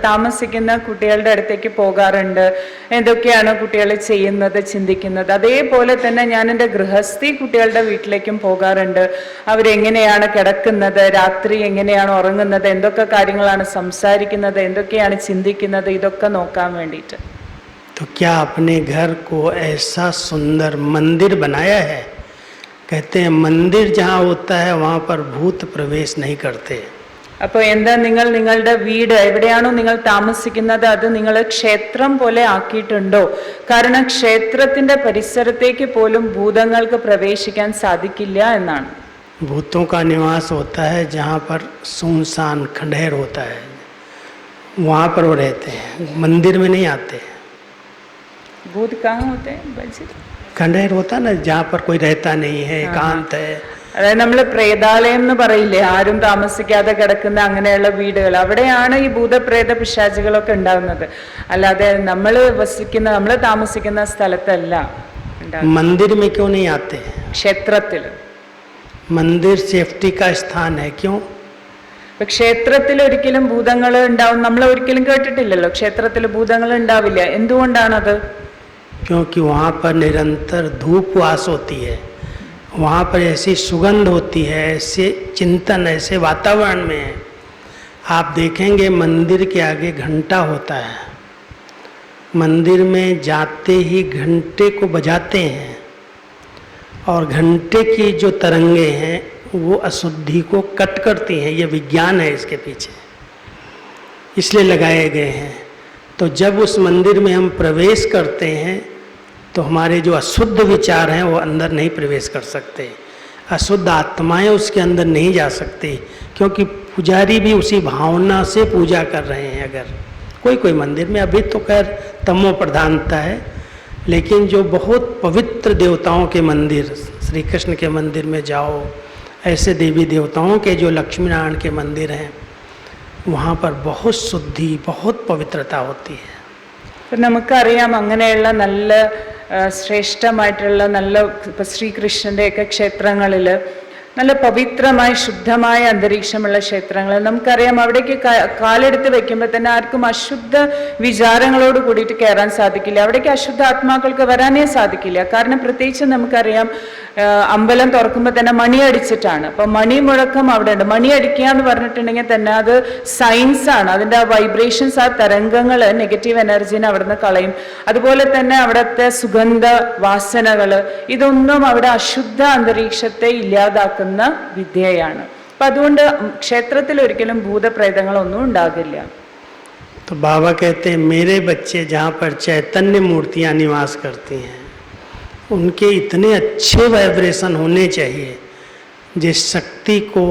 താമസിക്കുന്ന കുട്ടികളുടെ അടുത്തേക്ക് പോകാറുണ്ട്, എന്തൊക്കെയാണ് കുട്ടികൾ ചെയ്യുന്നത്, ചിന്തിക്കുന്നത്. അതേപോലെ തന്നെ ഞാൻ എൻ്റെ ഗൃഹസ്ഥി കുട്ടികളുടെ വീട്ടിലേക്കും പോകാറുണ്ട്. അവരെങ്ങനെയാണ് കിടക്കുന്നത്, രാത്രി എങ്ങനെയാണ് ഉറങ്ങുന്നത്, എന്തൊക്കെ കാര്യങ്ങളാണ് സംസാരിക്കുന്നത്, എന്തൊക്കെയാണ് ചിന്തിക്കുന്നത്, ഇതൊക്കെ നോക്കാൻ വേണ്ടിയിട്ട്. तो क्या अपने घर को ऐसा सुंदर मंदिर बनाया है? कहते हैं मंदिर जहाँ होता है वहाँ पर भूत प्रवेश नहीं करते। അപ്പോൾ എന്താ, നിങ്ങൾ നിങ്ങളുടെ വീട് എവിടെയാണോ നിങ്ങൾ താമസിക്കുന്നത് അത് നിങ്ങൾ ക്ഷേത്രം പോലെ ആക്കിയിട്ടുണ്ടോ? കാരണം ക്ഷേത്രത്തിന്റെ പരിസരത്തേക്ക് പോലും ഭൂതങ്ങൾക്ക് പ്രവേശിക്കാൻ സാധിക്കില്ല എന്നാണ്. भूतों का निवास होता है जहाँ पर सुनसान खंडहर होता है, वहाँ पर वो रहते हैं, मंदिर में नहीं आते। भूत कहाँ होते हैं बच्चे? खंडहर होता है ना, जहाँ पर कोई रहता नहीं है, एकांत है। അതായത് നമ്മൾ പ്രേതാലയം എന്ന് പറയില്ലേ, ആരും താമസിക്കാതെ കിടക്കുന്ന അങ്ങനെയുള്ള വീടുകൾ, അവിടെയാണ് ഈ ഭൂതപ്രേത പിശാചുകളൊക്കെ ഉണ്ടാകുന്നത്. അല്ലാതെ നമ്മൾ താമസിക്കുന്ന സ്ഥലത്തല്ല ഉണ്ടാകുന്നത്. मंदिर में क्यों नहीं आते? ക്ഷേത്രത്തിൽ. मंदिर सेफ्टी का स्थान है, क्यों? ക്ഷേത്രത്തിൽ ഒരിക്കലും ഭൂതങ്ങൾ ഉണ്ടാവും നമ്മൾ ഒരിക്കലും കേട്ടിട്ടില്ലല്ലോ. ക്ഷേത്രത്തിൽ ഭൂതങ്ങൾ ഉണ്ടാവില്ല. എന്തുകൊണ്ടാണത്? क्योंकि वहाँ पर निरंतर धूप वास होती है, वहाँ पर ऐसी सुगंध होती है, ऐसे चिंतन, ऐसे वातावरण में है। आप देखेंगे मंदिर के आगे घंटा होता है, मंदिर में जाते ही घंटे को बजाते हैं और घंटे की जो तरंगे हैं वो अशुद्धि को कट करती हैं। ये विज्ञान है इसके पीछे, इसलिए लगाए गए हैं। तो जब उस मंदिर में हम प्रवेश करते हैं तो हमारे जो अशुद्ध विचार हैं वो अंदर नहीं प्रवेश कर सकते, अशुद्ध आत्माएं उसके अंदर नहीं जा सकती, क्योंकि पुजारी भी उसी भावना से पूजा कर रहे हैं। अगर कोई मंदिर में, अभी तो खैर तमो प्रधानता है, लेकिन जो बहुत पवित्र देवताओं के मंदिर, श्री कृष्ण के मंदिर में जाओ, ऐसे देवी देवताओं के जो लक्ष्मी नारायण के मंदिर हैं, वहाँ पर बहुत शुद्धि, बहुत पवित्रता होती है। നമുക്കറിയാം അങ്ങനെയുള്ള നല്ല ശ്രേഷ്ഠമായിട്ടുള്ള നല്ല ശ്രീകൃഷ്ണൻ്റെയൊക്കെ ക്ഷേത്രങ്ങളിൽ നല്ല പവിത്രമായ ശുദ്ധമായ അന്തരീക്ഷമുള്ള ക്ഷേത്രങ്ങൾ നമുക്കറിയാം. അവിടേക്ക് കാലെടുത്ത് വെക്കുമ്പോൾ തന്നെ ആർക്കും അശുദ്ധ വിചാരങ്ങളോട് കൂടിയിട്ട് കയറാൻ സാധിക്കില്ല. അവിടേക്ക് അശുദ്ധ ആത്മാക്കൾക്ക് വരാനേ സാധിക്കില്ല. കാരണം പ്രത്യേകിച്ച് നമുക്കറിയാം അമ്പലം തുറക്കുമ്പോൾ തന്നെ മണി അടിച്ചിട്ടാണ്. അപ്പം മണി മുഴക്കം അവിടെ ഉണ്ട്. മണി അടിക്കുക എന്ന് പറഞ്ഞിട്ടുണ്ടെങ്കിൽ തന്നെ അത് സയൻസാണ്. അതിൻ്റെ ആ വൈബ്രേഷൻസ്, ആ തരംഗങ്ങൾ നെഗറ്റീവ് എനർജീനെ അവിടുന്ന് കളയും. അതുപോലെ തന്നെ അവിടുത്തെ സുഗന്ധ വാസനകൾ, ഇതൊന്നും അവിടെ അശുദ്ധ അന്തരീക്ഷത്തെ ഇല്ലാതാക്കുന്ന വിദ്യയാണ്. അപ്പം അതുകൊണ്ട് ക്ഷേത്രത്തിൽ ഒരിക്കലും ഭൂതപ്രേതങ്ങളൊന്നും ഉണ്ടാകില്ല. तो बाबा कहते हैं मेरे बच्चे जहाँ पर चैतन्य मूर्तियाँ निवास करती हैं उनके इतने अच्छे वाइब्रेशन होने चाहिए जिस शक्ति को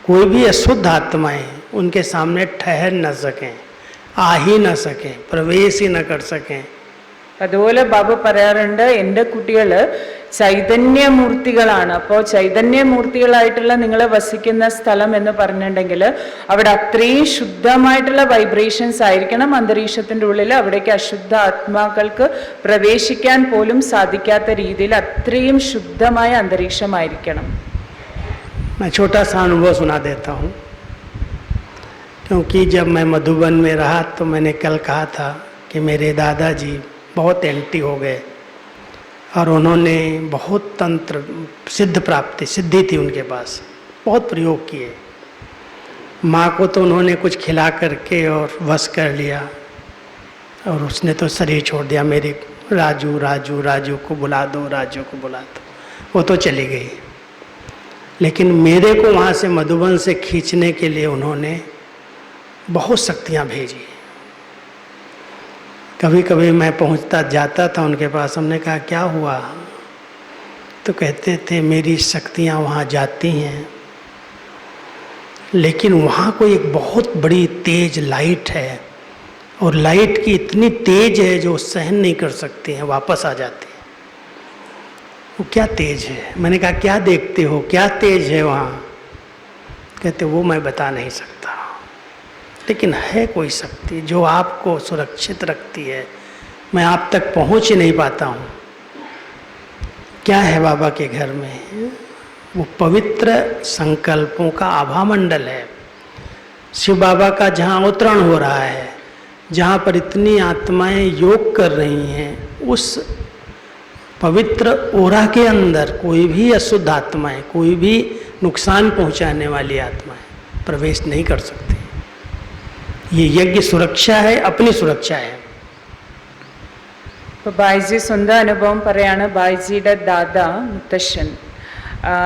कोई भी अशुद्ध आत्माएं उनके सामने ठहर न सकें, आ ही न सकें, प्रवेश ही न कर सकें। അതുപോലെ ബാബ പറയാറുണ്ട്, എൻ്റെ കുട്ടികൾ ചൈതന്യമൂർത്തികളാണ്. അപ്പോൾ ചൈതന്യമൂർത്തികളായിട്ടുള്ള നിങ്ങൾ വസിക്കുന്ന സ്ഥലം എന്ന് പറഞ്ഞിട്ടുണ്ടെങ്കിൽ അവിടെ അത്രയും ശുദ്ധമായിട്ടുള്ള വൈബ്രേഷൻസ് ആയിരിക്കണം അന്തരീക്ഷത്തിൻ്റെ ഉള്ളിൽ. അവിടേക്ക് അശുദ്ധ ആത്മാക്കൾക്ക് പ്രവേശിക്കാൻ പോലും സാധിക്കാത്ത രീതിയിൽ അത്രയും ശുദ്ധമായ അന്തരീക്ഷമായിരിക്കണം. मैं छोटा सा अनुभव सुना देता हूँ, क्योंकि जब मैं मधुबन में रहा तो मैंने कल कहा था कि मेरे दादाजी बहुत एंटी हो गए और उन्होंने बहुत तंत्र सिद्धि थी उनके पास, बहुत प्रयोग किए। माँ को तो उन्होंने कुछ खिला करके और वश कर लिया और उसने तो शरीर छोड़ दिया। मेरी राजू राजू राजू को बुला दो, राजू को बुला दो, वो तो चली गई। लेकिन मेरे को वहाँ से मधुबन से खींचने के लिए उन्होंने बहुत शक्तियाँ भेजी। कभी कभी मैं पहुंचता जाता था उनके पास, हमने कहा क्या हुआ? तो कहते थे मेरी शक्तियां वहाँ जाती हैं, लेकिन वहाँ कोई एक बहुत बड़ी तेज लाइट है और लाइट की इतनी तेज है जो सहन नहीं कर सकती हैं, वापस आ जाती है। वो क्या तेज है? मैंने कहा क्या देखते हो, क्या तेज है वहाँ? कहते वो मैं बता नहीं सकता, लेकिन है कोई शक्ति जो आपको सुरक्षित रखती है, मैं आप तक पहुंच ही नहीं पाता हूँ। क्या है बाबा के घर में? वो पवित्र संकल्पों का आभा मंडल है। शिव बाबा का जहाँ अवतरण हो रहा है, जहाँ पर इतनी आत्माएं योग कर रही हैं, उस पवित्र ओरा के अंदर कोई भी अशुद्ध आत्माएं, कोई भी नुकसान पहुंचाने वाली आत्माएं प्रवेश नहीं कर सकती। ये यज्ञ सुरक्षा है, अपनी सुरक्षा है। ഇപ്പോൾ ബായിജി സ്വന്തം അനുഭവം പറയാണ്. ബായിജിയുടെ ദാദ മുത്തശ്ശൻ,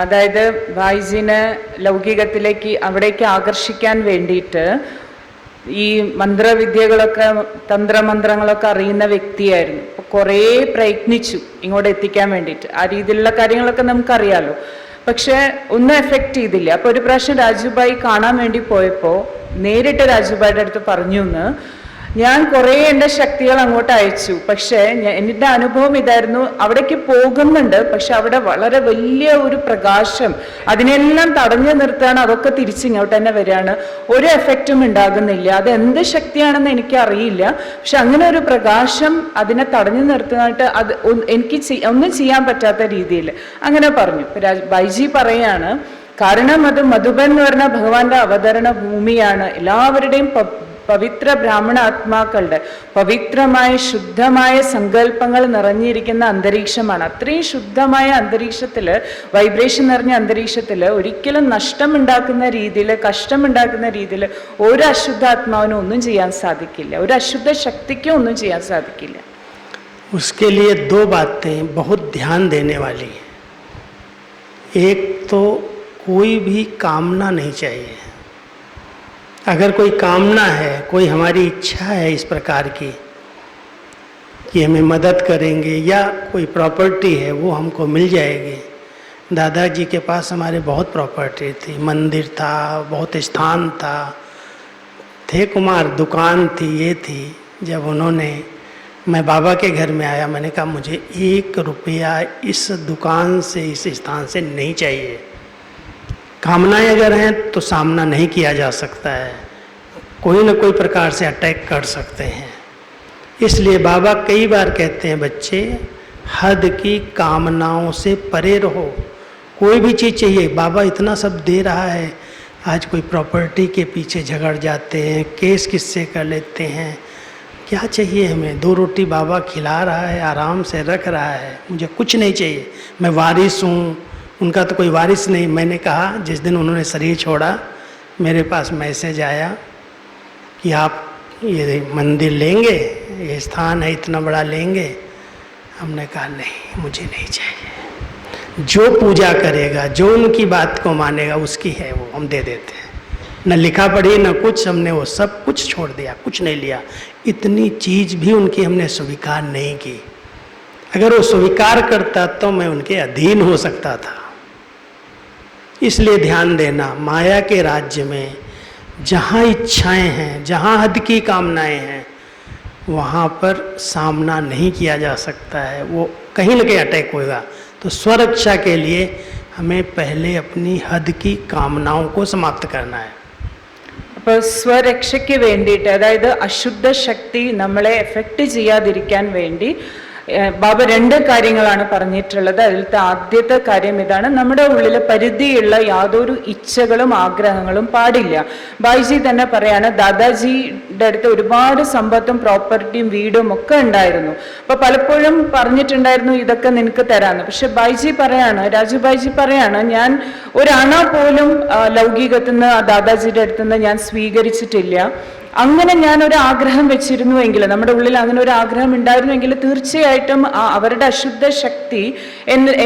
അതായത് ബായിജിനെ ലൗകികത്തിലേക്ക് അവിടേക്ക് ആകർഷിക്കാൻ വേണ്ടിയിട്ട് ഈ മന്ത്രവിദ്യകളൊക്കെ തന്ത്രമന്ത്രങ്ങളൊക്കെ അറിയുന്ന വ്യക്തിയായിരുന്നു. അപ്പോൾ കുറേ പ്രയത്നിച്ചു ഇങ്ങോട്ട് എത്തിക്കാൻ വേണ്ടിയിട്ട്. ആ രീതിയിലുള്ള കാര്യങ്ങളൊക്കെ നമുക്കറിയാലോ. പക്ഷെ ഒന്നും എഫക്റ്റ് ചെയ്തില്ല. അപ്പോൾ ഒരു പ്രാവശ്യം രാജുഭായി കാണാൻ വേണ്ടി പോയപ്പോൾ നേരിട്ട് രാജുഭായിയുടെ അടുത്ത് പറഞ്ഞു എന്ന്, ഞാൻ കുറേ എൻ്റെ ശക്തികൾ അങ്ങോട്ട് അയച്ചു, പക്ഷേ എൻ്റെ അനുഭവം ഇതായിരുന്നു, അവിടേക്ക് പോകുന്നുണ്ട്, പക്ഷെ അവിടെ വളരെ വലിയ ഒരു പ്രകാശം അതിനെല്ലാം തടഞ്ഞു നിർത്തുകയാണ്. അതൊക്കെ തിരിച്ചിങ്ങോട്ട് തന്നെ വരികയാണ്, ഒരു എഫക്റ്റും ഉണ്ടാകുന്നില്ല. അത് എന്ത് ശക്തിയാണെന്ന് എനിക്കറിയില്ല, പക്ഷെ അങ്ങനെ ഒരു പ്രകാശം അതിനെ തടഞ്ഞു നിർത്തുന്നതായിട്ട് അത് എനിക്ക് ഒന്നും ചെയ്യാൻ പറ്റാത്ത രീതിയിൽ അങ്ങനെ പറഞ്ഞു. ബൈജി പറയാണ്, കാരണം അത് മധുബൻ എന്ന് പറഞ്ഞ ഭഗവാന്റെ അവതരണ ഭൂമിയാണ്. എല്ലാവരുടെയും പവിത്ര ബ്രാഹ്മണ ആത്മാക്കളുടെ പവിത്രമായ ശുദ്ധമായ സങ്കല്പങ്ങൾ നിറഞ്ഞിരിക്കുന്ന അന്തരീക്ഷമാണ്. അത്രയും ശുദ്ധമായ അന്തരീക്ഷത്തിൽ, വൈബ്രേഷൻ നിറഞ്ഞ അന്തരീക്ഷത്തിൽ ഒരിക്കലും നഷ്ടമുണ്ടാക്കുന്ന രീതിയിൽ, കഷ്ടമുണ്ടാക്കുന്ന രീതിയിൽ ഒരു അശുദ്ധാത്മാവിനും ഒന്നും ചെയ്യാൻ സാധിക്കില്ല, ഒരു അശുദ്ധ ശക്തിക്കും ഒന്നും ചെയ്യാൻ സാധിക്കില്ല. उसके लिए दो बातें बहुत ध्यान देने वाली है. एक तो कोई भी कामना नहीं चाहिए. अगर कोई कामना है, कोई हमारी इच्छा है इस प्रकार की कि हमें मदद करेंगे या कोई प्रॉपर्टी है वो हमको मिल जाएगी. दादाजी के पास हमारे बहुत प्रॉपर्टी थी, मंदिर था, बहुत स्थान था, थे कुमार, दुकान थी, ये थी. जब उन्होंने, मैं बाबा के घर में आया, मैंने कहा मुझे 1 रुपया इस दुकान से, इस स्थान से नहीं चाहिए. कामनाएं अगर हैं तो सामना नहीं किया जा सकता है, कोई न कोई प्रकार से अटैक कर सकते हैं. इसलिए बाबा कई बार कहते हैं, बच्चे हद की कामनाओं से परे रहो. कोई भी चीज़ चाहिए, बाबा इतना सब दे रहा है, आज कोई प्रॉपर्टी के पीछे झगड़ जाते हैं, केस किससे कर लेते हैं. क्या चाहिए हमें? 2 रोटी बाबा खिला रहा है, आराम से रख रहा है, मुझे कुछ नहीं चाहिए. मैं वारिस हूँ, उनका तो कोई वारिस नहीं. मैंने कहा, जिस दिन उन्होंने शरीर छोड़ा, मेरे पास मैसेज आया कि आप ये मंदिर लेंगे, ये स्थान है इतना बड़ा लेंगे. हमने कहा नहीं, मुझे नहीं चाहिए. जो पूजा करेगा, जो उनकी बात को मानेगा, उसकी है वो, हम दे देते हैं. न लिखा पढ़ी न कुछ, हमने वो सब कुछ छोड़ दिया, कुछ नहीं लिया. इतनी चीज़ भी उनकी हमने स्वीकार नहीं की. अगर वो स्वीकार करता तो मैं उनके अधीन हो सकता था. इसलिए ध्यान देना, माया के राज्य में जहाँ इच्छाएं हैं, जहाँ हद की कामनाएं हैं, वहाँ पर सामना नहीं किया जा सकता है. वो कहीं न कहीं अटैक होगा. तो स्वरक्षा के लिए हमें पहले अपनी हद की कामनाओं को समाप्त करना है. അപ്പോൾ സ്വരക്ഷയ്ക്ക് വേണ്ടിയിട്ട്, അതായത് അശുദ്ധ ശക്തി നമ്മളെ എഫക്റ്റ് ചെയ്യാതിരിക്കാൻ വേണ്ടി ബാബ 2 കാര്യങ്ങളാണ് പറഞ്ഞിട്ടുള്ളത്. അതിലത്തെ ആദ്യത്തെ കാര്യം ഇതാണ്, നമ്മുടെ ഉള്ളിൽ പരിധിയുള്ള യാതൊരു ഇച്ഛകളും ആഗ്രഹങ്ങളും പാടില്ല. ബായിജി തന്നെ പറയാണ്, ദാദാജിയുടെ അടുത്ത് ഒരുപാട് സമ്പത്തും പ്രോപ്പർട്ടിയും വീടും ഒക്കെ ഉണ്ടായിരുന്നു. അപ്പൊ പലപ്പോഴും പറഞ്ഞിട്ടുണ്ടായിരുന്നു ഇതൊക്കെ നിനക്ക് തരാന്ന്. പക്ഷെ ബായിജി പറയാണ്, രാജു ബായിജി പറയാണ്, ഞാൻ ഒരണ പോലും ലൗകികത്തിൽ നിന്ന് ദാദാജിയുടെ അടുത്തുനിന്ന് ഞാൻ സ്വീകരിച്ചിട്ടില്ല. അങ്ങനെ ഞാൻ ഒരു ആഗ്രഹം വെച്ചിരുന്നുവെങ്കിൽ, നമ്മുടെ ഉള്ളിൽ അങ്ങനെ ഒരു ആഗ്രഹം ഉണ്ടായിരുന്നുവെങ്കിൽ തീർച്ചയായിട്ടും അവരുടെ അശുദ്ധ ശക്തി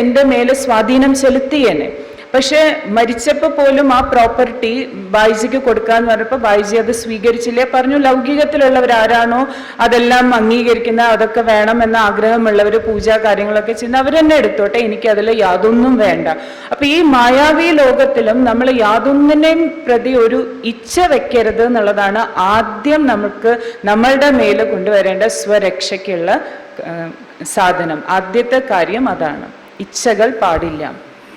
എൻ്റെ മേലെ സ്വാധീനം ചെലുത്തിയേനെ. പക്ഷെ മരിച്ചപ്പോൾ പോലും ആ പ്രോപ്പർട്ടി ബായിജിക്ക് കൊടുക്കാന്ന് പറഞ്ഞപ്പോൾ ബായിജി അത് സ്വീകരിച്ചില്ല. പറഞ്ഞു, ലൗകികത്തിലുള്ളവരാരാണോ അതെല്ലാം അംഗീകരിക്കുന്ന, അതൊക്കെ വേണം എന്ന ആഗ്രഹമുള്ളവർ പൂജാ കാര്യങ്ങളൊക്കെ ചെയ്യുന്ന അവരെന്നെ എടുത്തോട്ടെ, എനിക്കതിൽ യാതൊന്നും വേണ്ട. അപ്പൊ ഈ മായാവി ലോകത്തിലും നമ്മൾ യാതൊന്നിനെയും പ്രതി ഒരു ഇച്ഛ വെക്കരുത് എന്നുള്ളതാണ് ആദ്യം നമുക്ക് നമ്മളുടെ മേലെ കൊണ്ടുവരേണ്ട സ്വരക്ഷയ്ക്കുള്ള സാധനം. ആദ്യത്തെ കാര്യം അതാണ്, ഇച്ഛകൾ പാടില്ല.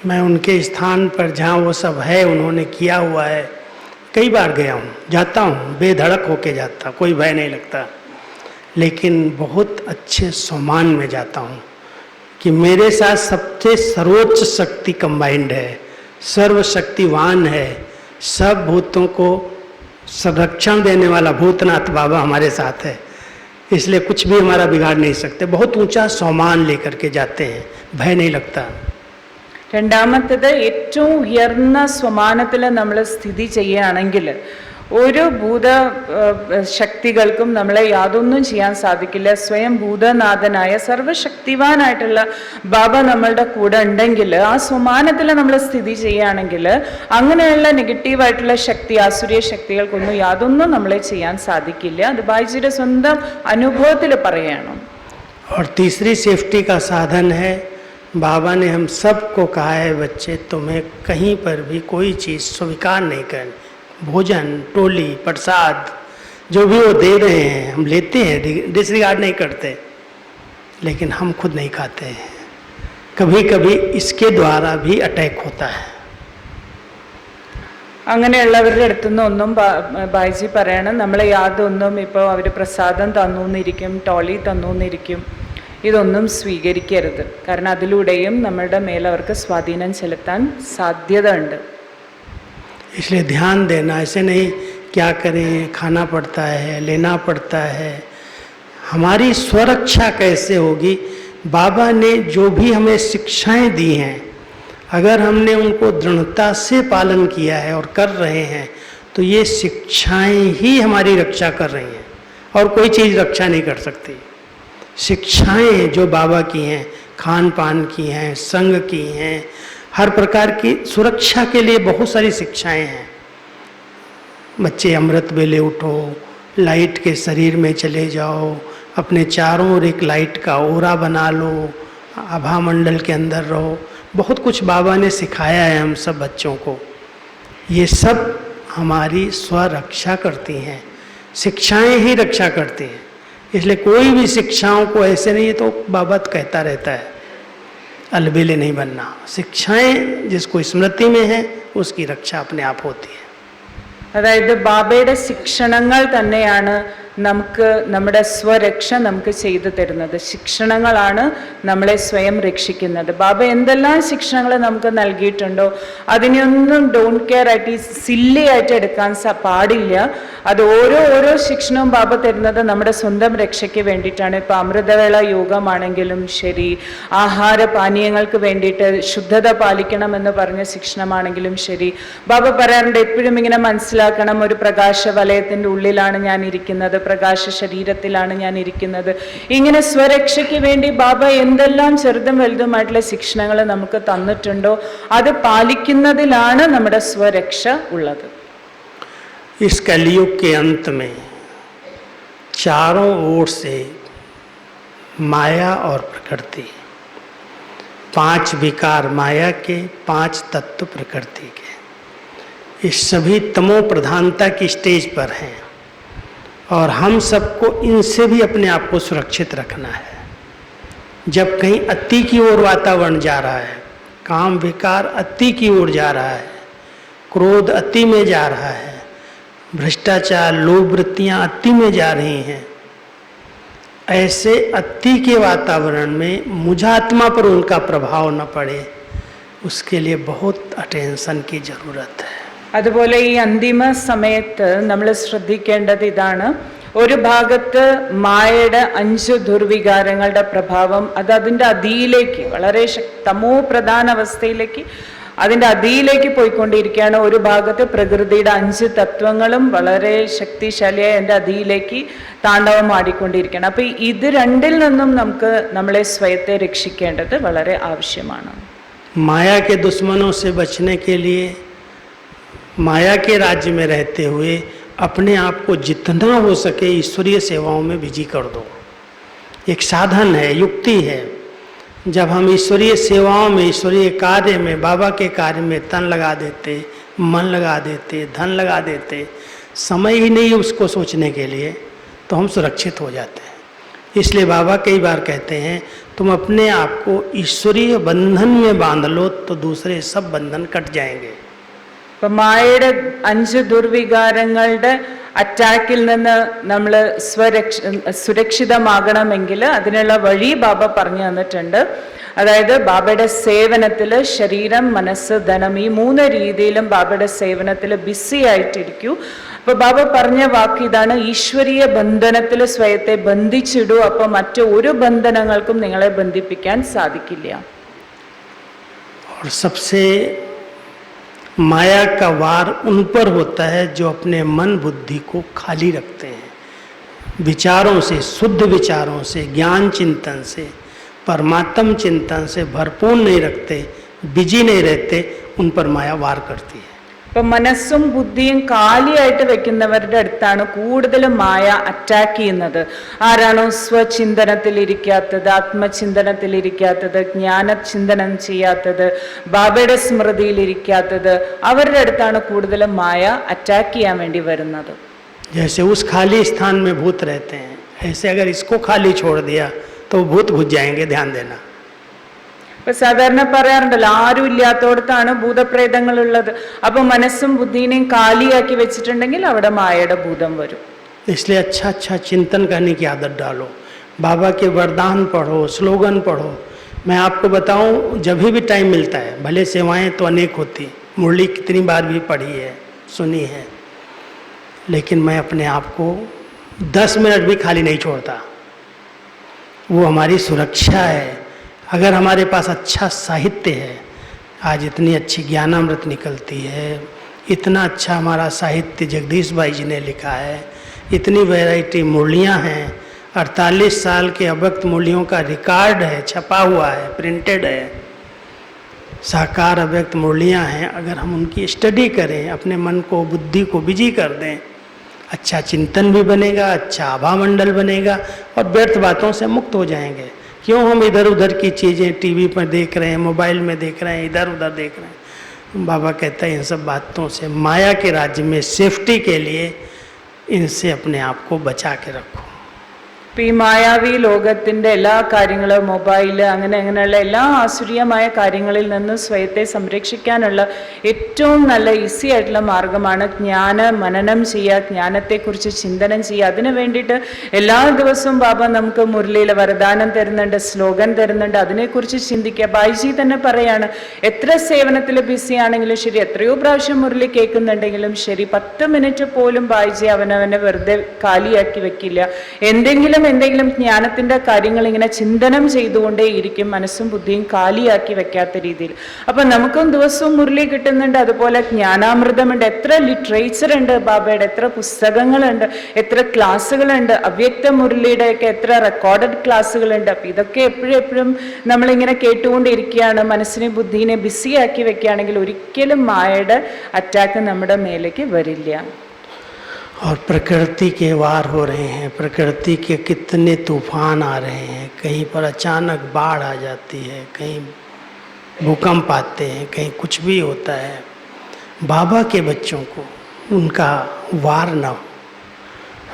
मैं उनके स्थान पर जहाँ वो सब है, उन्होंने किया हुआ है, कई बार गया हूँ, जाता हूँ, बेधड़क होके जाता, कोई भय नहीं लगता. लेकिन बहुत अच्छे सम्मान में जाता हूँ कि मेरे साथ सबसे सर्वोच्च शक्ति कंबाइंड है, सर्वशक्तिवान है, सब भूतों को संरक्षण देने वाला भूतनाथ बाबा हमारे साथ है, इसलिए कुछ भी हमारा बिगाड़ नहीं सकते। बहुत ऊंचा सम्मान लेकर के जाते हैं, भय नहीं लगता। രണ്ടാമത്തേത് ഏറ്റവും ഉയർന്ന സ്വമാനത്തിൽ നമ്മൾ സ്ഥിതി ചെയ്യുകയാണെങ്കിൽ ഒരു ഭൂത ശക്തികൾക്കും നമ്മളെ യാതൊന്നും ചെയ്യാൻ സാധിക്കില്ല. സ്വയം ഭൂതനാഥനായ സർവശക്തിവാനായിട്ടുള്ള ബാബ നമ്മളുടെ കൂടെ ഉണ്ടെങ്കിൽ, ആ സ്വമാനത്തിൽ നമ്മൾ സ്ഥിതി ചെയ്യുകയാണെങ്കിൽ അങ്ങനെയുള്ള നെഗറ്റീവായിട്ടുള്ള ശക്തി, ആസുരീയ ശക്തികൾക്കൊന്നും യാതൊന്നും നമ്മളെ ചെയ്യാൻ സാധിക്കില്ല. അത് ബായിജിയുടെ സ്വന്തം അനുഭവത്തിൽ പറയുകയാണ്. और तीसरी सेफ्टी का साधन है, बाबा ने हम सबको कहा है, बच्चे तुम्हें कहीं पर भी कोई चीज़ स्वीकार नहीं करनी। भोजन, टोली, प्रसाद जो भी वो दे रहे हैं हम लेते हैं, डिसरिगार्ड नहीं करते, लेकिन हम खुद नहीं खाते हैं। कभी कभी इसके द्वारा भी अटैक होता है। അങ്ങനെയുള്ളവരുടെ അടുത്തുനിന്ന് ഒന്നും ബായിജി പറയണം, നമ്മളെ യാതൊന്നും ഇപ്പോൾ അവർ പ്രസാദം തന്നൂന്നിരിക്കും, ടോളി തന്നൂന്നിരിക്കും, ഇതൊന്നും സ്വീകരിക്കരുത്. കാരണം അതിലൂടെയും നമ്മളുടെ മേൽ അവർക്ക് സ്വാധീനം ചെലുത്താൻ സാധ്യത ഉണ്ട്. इसलिए ध्यान देना, ऐसे नहीं क्या करें, खाना पड़ता है, लेना पड़ता है। हमारी स्वरक्षा कैसे होगी? बाबा ने जो भी हमें शिक्षाएं दी हैं, अगर हमने उनको दृढ़ता से पालन किया है और कर रहे हैं, तो ये शिक्षाएं ही हमारी रक्षा कर रही हैं, और कोई चीज़ रक्षा नहीं कर सकती। शिक्षाएं जो बाबा की हैं, खान पान की हैं, संग की हैं, हर प्रकार की सुरक्षा के लिए बहुत सारी शिक्षाएं हैं। बच्चे अमृत वेले उठो, लाइट के शरीर में चले जाओ, अपने चारों ओर एक लाइट का ओरा बना लो, आभा मंडल के अंदर रहो। बहुत कुछ बाबा ने सिखाया है हम सब बच्चों को। ये सब हमारी स्वरक्षा करती हैं, शिक्षाएं ही रक्षा करती हैं। इसलिए कोई भी शिक्षाओं को ऐसे नहीं, तो बाबा कहता रहता है अलबेले नहीं बनना। शिक्षाएं जिसको स्मृति में है उसकी रक्षा अपने आप होती है। അതായത് ബാബയുടെ ശിക്ഷണങ്ങൾ തന്നെയാണ് നമുക്ക് നമ്മുടെ സ്വരക്ഷ നമുക്ക് ചെയ്തു തരുന്നത്. ശിക്ഷണങ്ങളാണ് നമ്മളെ സ്വയം രക്ഷിക്കുന്നത്. ബാബ എന്തെല്ലാം ശിക്ഷണങ്ങൾ നമുക്ക് നൽകിയിട്ടുണ്ടോ അതിനെയൊന്നും ഡോണ്ട് കെയർ ആയിട്ട്, സില്ലി ആയിട്ട് എടുക്കാൻ പാടില്ല. അത് ഓരോ ശിക്ഷണവും ബാബ തരുന്നത് നമ്മുടെ സ്വന്തം രക്ഷയ്ക്ക് വേണ്ടിയിട്ടാണ്. ഇപ്പം അമൃതവേള യോഗമാണെങ്കിലും ശരി, ആഹാരപാനീയങ്ങൾക്ക് വേണ്ടിയിട്ട് ശുദ്ധത പാലിക്കണമെന്ന് പറഞ്ഞ ശിക്ഷണമാണെങ്കിലും ശരി, ബാബ പറയാറുണ്ട് എപ്പോഴും ഇങ്ങനെ മനസ്സിലാക്കണം, ഒരു പ്രകാശ വലയത്തിൻ്റെ ഉള്ളിലാണ് ഞാൻ ഇരിക്കുന്നത്, പ്രകാശ ശരീരത്തിലാണ് ഞാൻ ഇരിക്കുന്നത്. ഇങ്ങനെ സ്വരക്ഷയ്ക്ക് വേണ്ടി ബാബ എന്തെല്ലാം ചെറുതും വലുതുമായിട്ടുള്ള ശിക്ഷണങ്ങൾ നമുക്ക് തന്നിട്ടുണ്ടോ അത് പാലിക്കുന്നതിലാണ് നമ്മുടെ സ്വരക്ഷ ഉള്ളത്. इस कलयुग के अंत में चारों ओर से माया और प्रकृति, 5 विकार माया के, 5 तत्व प्रकृति के, इस सभी तमो प्रधानता की स्टेज पर हैं, और हम सबको इनसे भी अपने आप को सुरक्षित रखना है। जब कहीं अति की ओर वातावरण जा रहा है, काम विकार अति की ओर जा रहा है, क्रोध अति में जा रहा है, भ्रष्टाचार लोभ वृत्तियाँ अति में जा रही हैं, ऐसे अति के वातावरण में मुझात्मा पर उनका प्रभाव न पड़े, उसके लिए बहुत अटेंशन की ज़रूरत है. അതുപോലെ ഈ അന്തിമ സമയത്ത് നമ്മൾ ശ്രദ്ധിക്കേണ്ടത് ഇതാണ്. ഒരു ഭാഗത്ത് മായയുടെ 5 ദുർവികാരങ്ങളുടെ പ്രഭാവം അത് അതിൻ്റെ അതിയിലേക്ക്, വളരെ തമോ പ്രധാന അവസ്ഥയിലേക്ക്, അതിൻ്റെ അതിയിലേക്ക് പോയിക്കൊണ്ടിരിക്കുകയാണ്. ഒരു ഭാഗത്ത് പ്രകൃതിയുടെ 5 തത്വങ്ങളും വളരെ ശക്തിശാലിയായ എൻ്റെ അതിയിലേക്ക് താണ്ഡവം ആടിക്കൊണ്ടിരിക്കുകയാണ്. അപ്പോൾ ഇത് രണ്ടിൽ നിന്നും നമുക്ക് നമ്മളെ സ്വയത്തെ രക്ഷിക്കേണ്ടത് വളരെ ആവശ്യമാണ്. माया के दुश्मनों से बचने के लिए माया के राज्य में रहते हुए अपने आप को जितना हो सके ईश्वरीय सेवाओं में बिजी कर दो. एक साधन है, युक्ति है. जब हम ईश्वरीय सेवाओं में, ईश्वरीय कार्य में, बाबा के कार्य में तन लगा देते, मन लगा देते, धन लगा देते, समय ही नहीं उसको सोचने के लिए, तो हम सुरक्षित हो जाते हैं. इसलिए बाबा कई बार कहते हैं तुम अपने आप को ईश्वरीय बंधन में बांध लो तो दूसरे सब बंधन कट जाएंगे. ഇപ്പം മായയുടെ 5 ദുർവികാരങ്ങളുടെ അറ്റാക്കിൽ നിന്ന് നമ്മൾ സുരക്ഷിതമാകണമെങ്കിൽ അതിനുള്ള വഴി ബാബ പറഞ്ഞു തന്നിട്ടുണ്ട്. അതായത് ബാബയുടെ സേവനത്തിൽ ശരീരം, മനസ്സ്, ധനം ഈ 3 രീതിയിലും ബാബയുടെ സേവനത്തിൽ ബിസി ആയിട്ടിരിക്കൂ. അപ്പൊ ബാബ പറഞ്ഞ വാക്ക് ഇതാണ്, ഈശ്വരീയ ബന്ധനത്തിൽ സ്വയത്തെ ബന്ധിച്ചിടൂ. അപ്പൊ മറ്റു ഒരു ബന്ധനങ്ങൾക്കും നിങ്ങളെ ബന്ധിപ്പിക്കാൻ സാധിക്കില്ല. और सबसे माया का वार उन पर होता है जो अपने मन बुद्धि को खाली रखते हैं, विचारों से, शुद्ध विचारों से, ज्ञान चिंतन से, परमात्म चिंतन से भरपूर नहीं रखते, बिजी नहीं रहते, उन पर माया वार करती है. ഇപ്പൊ മനസ്സും ബുദ്ധിയും കാലിയായിട്ട് വെക്കുന്നവരുടെ അടുത്താണ് കൂടുതൽ മായ അറ്റാക്ക് ചെയ്യുന്നത്. ആരാണോ സ്വചിന്തനത്തിലിരിക്കാത്തത്, ആത്മചിന്തനത്തിലിരിക്കാത്തത്, ജ്ഞാനചിന്തനം ചെയ്യാത്തത്, ബാബയുടെ സ്മൃതിയിലിരിക്കാത്തത്, അവരുടെ അടുത്താണ് കൂടുതൽ മായ അറ്റാക്ക് ചെയ്യാൻ വേണ്ടി വരുന്നത്. जैसे उस खाली स्थान में भूत रहते हैं, ऐसे अगर इसको खाली छोड़ दिया तो भूत घुस जाएंगे. ध्यान देना. ഇപ്പൊ സാധാരണ പറയാറുണ്ടല്ലോ, ആരും ഇല്ലാത്തോടത്താണ് ഭൂതപ്രേതങ്ങൾ ഉള്ളത്. അപ്പൊ മനസ്സും ബുദ്ധിനെയും കാലിയാക്കി വെച്ചിട്ടുണ്ടെങ്കിൽ അവിടെ മായയുടെ ഭൂതം വരും. इसलिए अच्छा अच्छा चिंतन करने की आदत डालो, बाबा के वरदान पढ़ो, स्लोगन पढ़ो. मैं आपको बताऊं, जब भी टाइम मिलता है, भले सेवाएं तो अनेक होती, मुरली कितनी बार भी पढ़ी है, सुनी है, लेकिन मैं अपने आप को 10 मिनट भी खाली नहीं छोड़ता. वो हमारी सुरक्षा है. अगर हमारे पास अच्छा साहित्य है, आज इतनी अच्छी ज्ञानामृत निकलती है, इतना अच्छा हमारा साहित्य जगदीश भाई जी ने लिखा है, इतनी वैरायटी मुरलियाँ हैं, 48 साल के अव्यक्त मुरलियों का रिकॉर्ड है, छपा हुआ है, प्रिंटेड है, साकार अव्यक्त मुरलियाँ हैं. अगर हम उनकी स्टडी करें, अपने मन को, बुद्धि को बिजी कर दें, अच्छा चिंतन भी बनेगा, अच्छा आभा मंडल बनेगा और व्यर्थ बातों से मुक्त हो जाएंगे. क्यों हम इधर उधर की चीज़ें टीवी पर देख रहे हैं, मोबाइल में देख रहे हैं, इधर उधर देख रहे हैं. बाबा कहता है इन सब बातों से, माया के राज्य में सेफ्टी के लिए इनसे अपने आप को बचा के रखो. ഇപ്പം ഈ മായാവി ലോകത്തിൻ്റെ എല്ലാ കാര്യങ്ങളും, മൊബൈല്, അങ്ങനെയുള്ള എല്ലാ ആസുരീയമായ കാര്യങ്ങളിൽ നിന്ന് സ്വയത്തെ സംരക്ഷിക്കാനുള്ള ഏറ്റവും നല്ല ഈസി ആയിട്ടുള്ള മാർഗമാണ് ജ്ഞാന മനനം ചെയ്യുക, ജ്ഞാനത്തെക്കുറിച്ച് ചിന്തനം ചെയ്യുക. അതിനു വേണ്ടിയിട്ട് എല്ലാ ദിവസവും ബാബ നമുക്ക് മുരളിയിൽ വരദാനം തരുന്നുണ്ട്, സ്ലോഗൻ തരുന്നുണ്ട്. അതിനെക്കുറിച്ച് ചിന്തിക്കുക. ബായിജി തന്നെ പറയാണ്, എത്ര സേവനത്തിൽ ബിസി ആണെങ്കിലും ശരി, എത്രയോ പ്രാവശ്യം മുരളി കേൾക്കുന്നുണ്ടെങ്കിലും ശരി, 10 മിനിറ്റ് പോലും ബായിജി അവനവനെ വെറുതെ കാലിയാക്കി വെക്കില്ല. എന്തെങ്കിലും ജ്ഞാനത്തിന്റെ കാര്യങ്ങൾ ഇങ്ങനെ ചിന്തനം ചെയ്തുകൊണ്ടേയിരിക്കും, മനസ്സും ബുദ്ധിയും കാലിയാക്കി വെക്കാത്ത രീതിയിൽ. അപ്പൊ നമുക്കും ദിവസവും മുരളി കിട്ടുന്നുണ്ട്, അതുപോലെ ജ്ഞാനാമൃതമുണ്ട്. എത്ര ലിറ്ററേച്ചർ ഉണ്ട് ബാബയുടെ, എത്ര പുസ്തകങ്ങളുണ്ട്, എത്ര ക്ലാസ്സുകളുണ്ട്, അവ്യക്ത മുരളിയുടെ ഒക്കെ എത്ര റെക്കോർഡഡ് ക്ലാസ്സുകളുണ്ട്. അപ്പൊ ഇതൊക്കെ എപ്പോഴും നമ്മളിങ്ങനെ കേട്ടുകൊണ്ടിരിക്കുകയാണ്, മനസ്സിനെ ബുദ്ധിനെ ബിസിയാക്കി വെക്കുകയാണെങ്കിൽ ഒരിക്കലും മായയുടെ അറ്റാക്ക് നമ്മുടെ മേലേക്ക് വരില്ല. और प्रकृति के वार हो रहे हैं, प्रकृति के कितने तूफान आ रहे हैं. कहीं पर अचानक बाढ़ आ जाती है, कहीं भूकंप आते हैं, कहीं कुछ भी होता है. बाबा के बच्चों को उनका वार न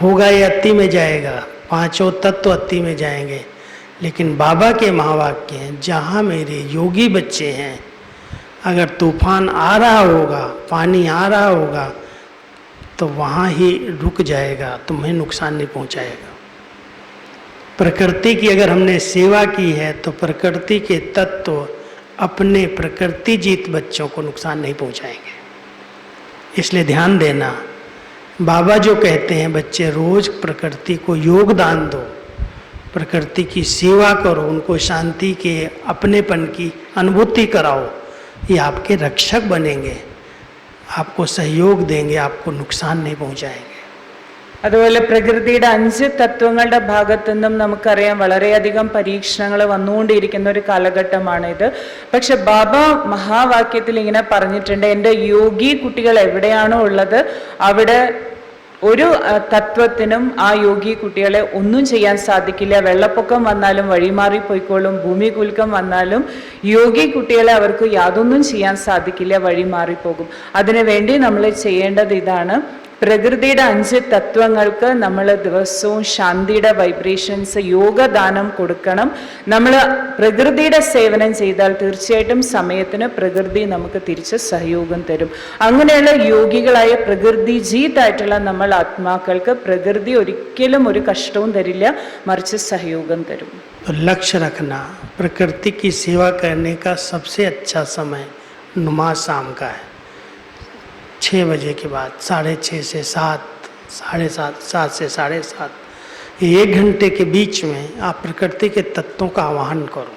होगा, ये अति में जाएगा. 5 तत्व अति में जाएंगे. लेकिन बाबा के महावाक्य हैं, जहाँ मेरे योगी बच्चे हैं, अगर तूफान आ रहा होगा, पानी आ रहा होगा, तो वहाँ ही रुक जाएगा, तुम्हें नुकसान नहीं पहुँचाएगा. प्रकृति की अगर हमने सेवा की है तो प्रकृति के तत्व अपने प्रकृति जीत बच्चों को नुकसान नहीं पहुँचाएंगे. इसलिए ध्यान देना, बाबा जो कहते हैं बच्चे रोज प्रकृति को योगदान दो, प्रकृति की सेवा करो, उनको शांति के अपनेपन की अनुभूति कराओ, ये आपके रक्षक बनेंगे, आपको सहयोग देंगे, आपको नुकसान नहीं पहुंचाएंगे. അതുപോലെ പ്രകൃതിയുടെ 5 തത്വങ്ങളുടെ ഭാഗത്തു നിന്നും നമുക്കറിയാം വളരെയധികം പരീക്ഷണങ്ങൾ വന്നുകൊണ്ടിരിക്കുന്ന ഒരു കാലഘട്ടമാണിത്. പക്ഷെ ബാബ മഹാവാക്യത്തിൽ ഇങ്ങനെ പറഞ്ഞിട്ടുണ്ട്, എൻ്റെ യോഗി കുട്ടികൾ എവിടെയാണോ ഉള്ളത് അവിടെ ഒരു തത്വത്തിനും ആ യോഗി കുട്ടികളെ ഒന്നും ചെയ്യാൻ സാധിക്കില്ല. വെള്ളപ്പൊക്കം വന്നാലും വഴിമാറിപ്പോയിക്കോളും, ഭൂമി കുലുക്കം വന്നാലും യോഗി കുട്ടികളെ അവർക്ക് യാതൊന്നും ചെയ്യാൻ സാധിക്കില്ല, വഴിമാറിപ്പോകും. അതിനുവേണ്ടി നമ്മൾ ചെയ്യേണ്ടത് ഇതാണ്, പ്രകൃതിയുടെ 5 തത്വങ്ങൾക്ക് നമ്മൾ ദിവസവും ശാന്തിയുടെ വൈബ്രേഷൻസ് യോഗദാനം കൊടുക്കണം. നമ്മൾ പ്രകൃതിയുടെ സേവനം ചെയ്താൽ തീർച്ചയായിട്ടും സമയത്തിന് പ്രകൃതി നമുക്ക് തിരിച്ച് സഹയോഗം തരും. അങ്ങനെയുള്ള യോഗികളായ പ്രകൃതി ജീത്തായിട്ടുള്ള നമ്മൾ ആത്മാക്കൾക്ക് പ്രകൃതി ഒരിക്കലും ഒരു കഷ്ടവും തരില്ല, മറിച്ച് സഹയോഗം തരും. तो लक्ष्य रखना, प्रकृति की सेवा करने का सबसे अच्छा समय नमाज शाम का है, 6 बजे के बाद 6:30 से 7, 7:30, 7 से 7:30, 1 घंटे के बीच में आप प्रकृति के तत्वों का आवाहन करो.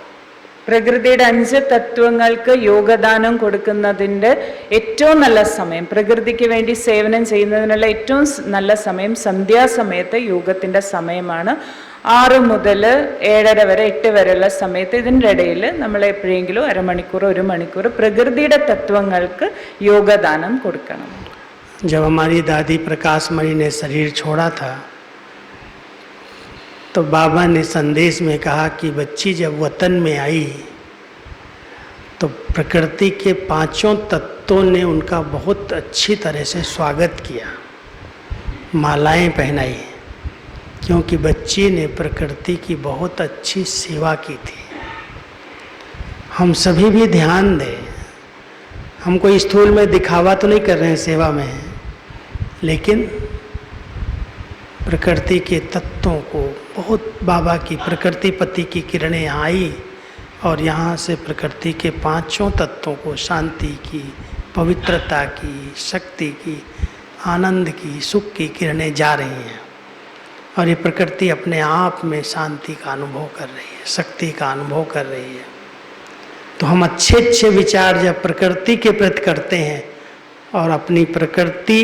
പ്രകൃതിയുടെ 5 തത്വങ്ങൾക്ക് യോഗദാനം കൊടുക്കുന്നതിൻ്റെ ഏറ്റവും നല്ല സമയം, പ്രകൃതിക്ക് വേണ്ടി സേവനം ചെയ്യുന്നതിനുള്ള ഏറ്റവും നല്ല സമയം സന്ധ്യാസമയത്ത് യോഗത്തിൻ്റെ സമയമാണ്. 6 മുതൽ 7:30 വരെ 8 വരെയുള്ള സമയത്ത് ഇതിൻ്റെ ഇടയിൽ നമ്മൾ എപ്പോഴെങ്കിലും അരമണിക്കൂർ 1 മണിക്കൂർ പ്രകൃതിയുടെ തത്വങ്ങൾക്ക് യോഗദാനം കൊടുക്കണം. जब हमारी दादी प्रकाशमणि ने शरीर छोड़ा था तो बाबा ने संदेश में कहा कि बच्ची जब वतन में आई तो प्रकृति के 5 तत्वों ने उनका बहुत अच्छी तरह से स्वागत किया, मालाएं पहनाई, क्योंकि बच्ची ने प्रकृति की बहुत अच्छी सेवा की थी. हम सभी भी ध्यान दें, हम कोई स्थूल में दिखावा तो नहीं कर रहे हैं सेवा में, लेकिन प्रकृति के तत्वों को बहुत, बाबा की प्रकृति पति की किरणें यहाँ आई और यहाँ से प्रकृति के 5 तत्वों को, शांति की, पवित्रता की, शक्ति की, आनंद की, सुख की किरणें जा रही हैं और ये प्रकृति अपने आप में शांति का अनुभव कर रही है, शक्ति का अनुभव कर रही है. तो हम अच्छे अच्छे विचार जब प्रकृति के प्रति करते हैं और अपनी प्रकृति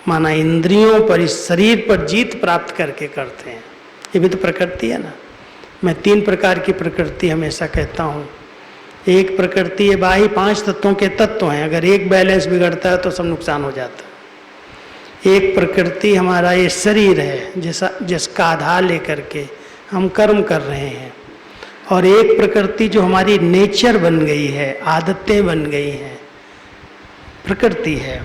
माना इंद्रियों पर, इस शरीर पर जीत प्राप्त करके करते हैं, ये भी तो प्रकृति है ना. मैं 3 प्रकार की प्रकृति हमेशा कहता हूँ. एक प्रकृति ये बाही 5 तत्वों के तत्व हैं, अगर एक बैलेंस बिगड़ता है तो सब नुकसान हो जाता है. एक प्रकृति हमारा ये शरीर है जिसका आधार लेकर के हम कर्म कर रहे हैं, और एक प्रकृति जो हमारी नेचर बन गई है, आदतें बन गई हैं, प्रकृति है.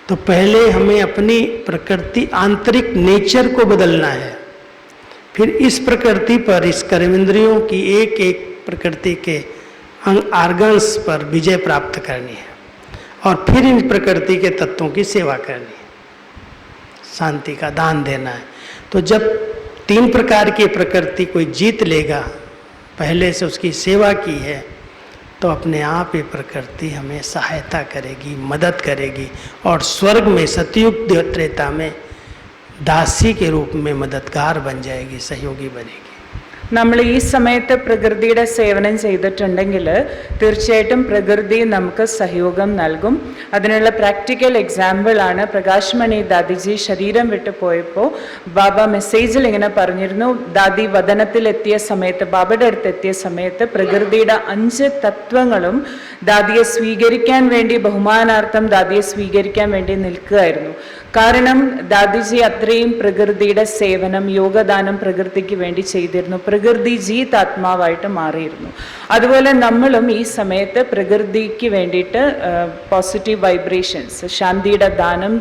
तो पहले हमें अपनी प्रकृति आंतरिक नेचर को बदलना है, फिर इस प्रकृति पर, इस कर्मेंद्रियों की एक एक प्रकृति के आर्गन्स पर विजय प्राप्त करनी है और फिर इन प्रकृति के तत्वों की सेवा करनी है, शांति का दान देना है. तो जब 3 प्रकार की प्रकृति कोई जीत लेगा, पहले से उसकी सेवा की है, तो अपने आप ये प्रकृति हमें सहायता करेगी, मदद करेगी और स्वर्ग में सतयुग त्रेता में दासी के रूप में मददगार बन जाएगी, सहयोगी बनेगी. നമ്മൾ ഈ സമയത്ത് പ്രകൃതിയുടെ സേവനം ചെയ്തിട്ടുണ്ടെങ്കിൽ തീർച്ചയായിട്ടും പ്രകൃതി നമുക്ക് സഹയോഗം നൽകും. അതിനുള്ള പ്രാക്ടിക്കൽ എക്സാമ്പിളാണ് പ്രകാശ്മണി ദാദിജി ശരീരം വിട്ടു പോയപ്പോൾ ബാബ മെസ്സേജിൽ ഇങ്ങനെ പറഞ്ഞിരുന്നു, ദാദി വദനത്തിലെത്തിയ സമയത്ത്, ബാബയുടെ അടുത്ത് എത്തിയ സമയത്ത് പ്രകൃതിയുടെ 5 തത്വങ്ങളും ദാദിയെ സ്വീകരിക്കാൻ വേണ്ടി, ബഹുമാനാർത്ഥം ദാദിയെ സ്വീകരിക്കാൻ വേണ്ടി നിൽക്കുകയായിരുന്നു. കാരണം ദാദിജി അത്രയും പ്രകൃതിയുടെ സേവനം, യോഗദാനം പ്രകൃതിക്ക് വേണ്ടി ചെയ്തിരുന്നു. പ്രകൃതി ജീതാത്മാവായിട്ട് മാറിയിരുന്നു. അതുപോലെ നമ്മളും ഈ സമയത്ത് പ്രകൃതിക്ക് വേണ്ടിയിട്ട് പോസിറ്റീവ് വൈബ്രേഷൻസ്, ശാന്തിയുടെ ദാനം,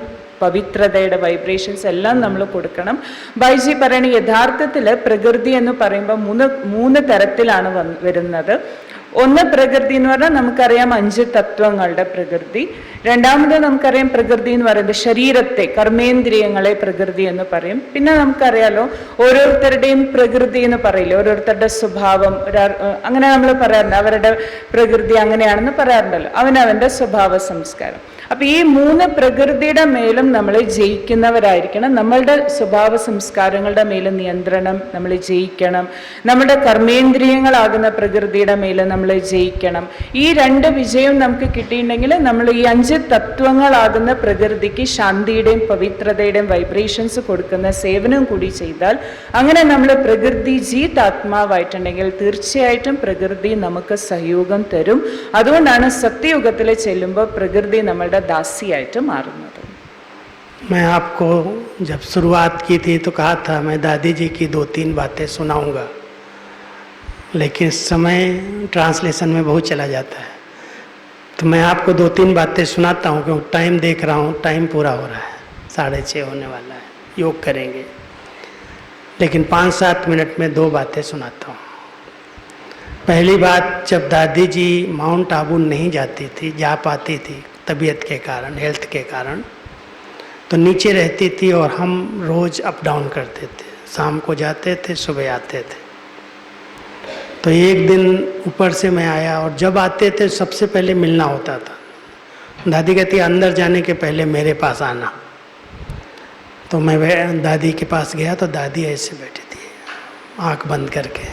പവിത്രതയുടെ വൈബ്രേഷൻസ് എല്ലാം നമ്മൾ കൊടുക്കണം. ബൈജി പറയണ യഥാർത്ഥത്തിൽ പ്രകൃതി എന്ന് പറയുമ്പോൾ 3 തരത്തിലാണ് വരുന്നത്. ഒന്ന് പ്രകൃതി എന്ന് പറഞ്ഞാൽ നമുക്കറിയാം 5 തത്വങ്ങളുടെ പ്രകൃതി. രണ്ടാമത് നമുക്കറിയാം പ്രകൃതി എന്ന് പറയുന്നത് ശരീരത്തെ, കർമ്മേന്ദ്രിയങ്ങളെ പ്രകൃതി എന്ന് പറയും. പിന്നെ നമുക്കറിയാലോ ഓരോരുത്തരുടെയും പ്രകൃതി എന്ന് പറയില്ല, ഓരോരുത്തരുടെ സ്വഭാവം അങ്ങനെ നമ്മൾ പറയാറുണ്ട്, അവരുടെ പ്രകൃതി അങ്ങനെയാണെന്ന് പറയാറുണ്ടല്ലോ, അവനവൻ്റെ സ്വഭാവ സംസ്കാരം. അപ്പൊ ഈ 3 പ്രകൃതിയുടെ മേലും നമ്മൾ ജയിക്കുന്നവരായിരിക്കണം. നമ്മളുടെ സ്വഭാവ സംസ്കാരങ്ങളുടെ മേലും നിയന്ത്രണം നമ്മൾ ജയിക്കണം. നമ്മുടെ കർമ്മേന്ദ്രിയങ്ങളാകുന്ന പ്രകൃതിയുടെ മേലും നമ്മൾ ജയിക്കണം. ഈ 2 വിജയം നമുക്ക് കിട്ടിയിട്ടുണ്ടെങ്കിൽ നമ്മൾ ഈ 5 തത്വങ്ങളാകുന്ന പ്രകൃതിക്ക് ശാന്തിയുടെയും പവിത്രതയുടെയും വൈബ്രേഷൻസ് കൊടുക്കുന്ന സേവനം കൂടി ചെയ്താൽ, അങ്ങനെ നമ്മൾ പ്രകൃതി ജീത് ആത്മാവായിട്ടുണ്ടെങ്കിൽ തീർച്ചയായിട്ടും പ്രകൃതി നമുക്ക് സഹയോഗം തരും. അതുകൊണ്ടാണ് സത്യയുഗത്തിൽ ചെല്ലുമ്പോൾ പ്രകൃതി നമ്മളുടെ दासी मारुന്നത്. मैं आपको जब शुरुआत की थी तो कहा था मैं दादी जी की 2-3 बातें सुनाऊंगा, लेकिन समय ट्रांसलेशन में बहुत चला जाता है, तो मैं आपको 2-3 बातें सुनाता हूँ क्योंकि टाइम देख रहा हूँ, टाइम पूरा हो रहा है. 6:30 होने वाला है, योग करेंगे। लेकिन 5-7 मिनट में 2 बातें सुनाता हूँ। पहली बात, जब दादी जी माउंट आबू नहीं जाती थी, जा पाती थी तबीयत के कारण, हेल्थ के कारण, तो नीचे रहती थी और हम रोज़ अप डाउन करते थे। शाम को जाते थे, सुबह आते थे। तो एक दिन ऊपर से मैं आया और जब आते थे सबसे पहले मिलना होता था। दादी कहती अंदर जाने के पहले मेरे पास आना। तो मैं दादी के पास गया तो दादी ऐसे बैठी थी, आंख बंद करके।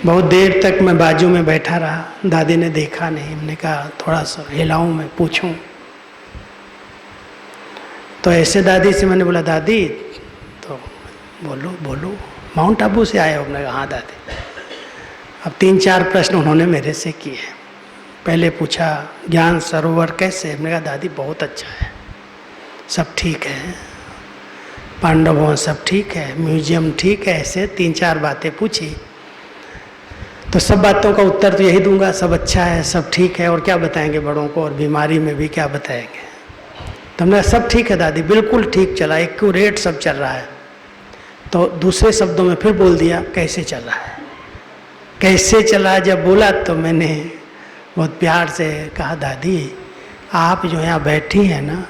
बहुत देर तक मैं बाजू में बैठा रहा। दादी ने देखा नहीं। हमने कहा थोड़ा सा हिलाऊं, मैं पूछूं। तो ऐसे दादी से मैंने बोला दादी, तो बोलो बोलो, माउंट आबू से आए हो? मैंने कहा हाँ दादी। अब 3-4 प्रश्न उन्होंने मेरे से किए। पहले पूछा ज्ञान सरोवर कैसे? मैंने कहा दादी बहुत अच्छा है, सब ठीक है, पांडव भवन सब ठीक है, म्यूजियम ठीक है। ऐसे 3-4 बातें पूछी। तो सब बातों का उत्तर तो यही दूंगा, सब अच्छा है, सब ठीक है, और क्या बताएंगे बड़ों को, और बीमारी में भी क्या बताएंगे। तो हमने सब ठीक है दादी, बिल्कुल ठीक चला, एक्यूरेट सब चल रहा है। तो दूसरे शब्दों में फिर बोल दिया कैसे चल रहा है, कैसे चला। जब बोला तो मैंने बहुत प्यार से कहा दादी आप जो यहाँ बैठी हैं ना,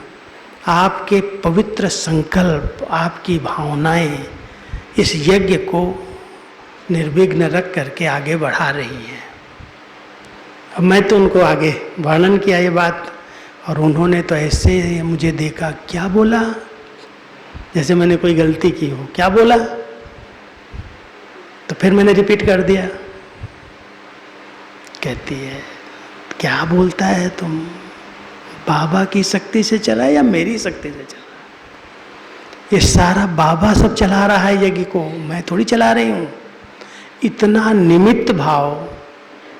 आपके पवित्र संकल्प, आपकी भावनाएं इस यज्ञ को निर्विघ्न रख करके आगे बढ़ा रही हैं। अब मैं तो उनको आगे वर्णन किया ये बात, और उन्होंने तो ऐसे मुझे देखा, क्या बोला, जैसे मैंने कोई गलती की हो। क्या बोला? तो फिर मैंने रिपीट कर दिया। कहती है क्या बोलता है तुम, बाबा की शक्ति से चला या मेरी शक्ति से चला? ये सारा बाबा सब चला रहा है यज्ञ को, मैं थोड़ी चला रही हूँ। इतना निमित्त भाव,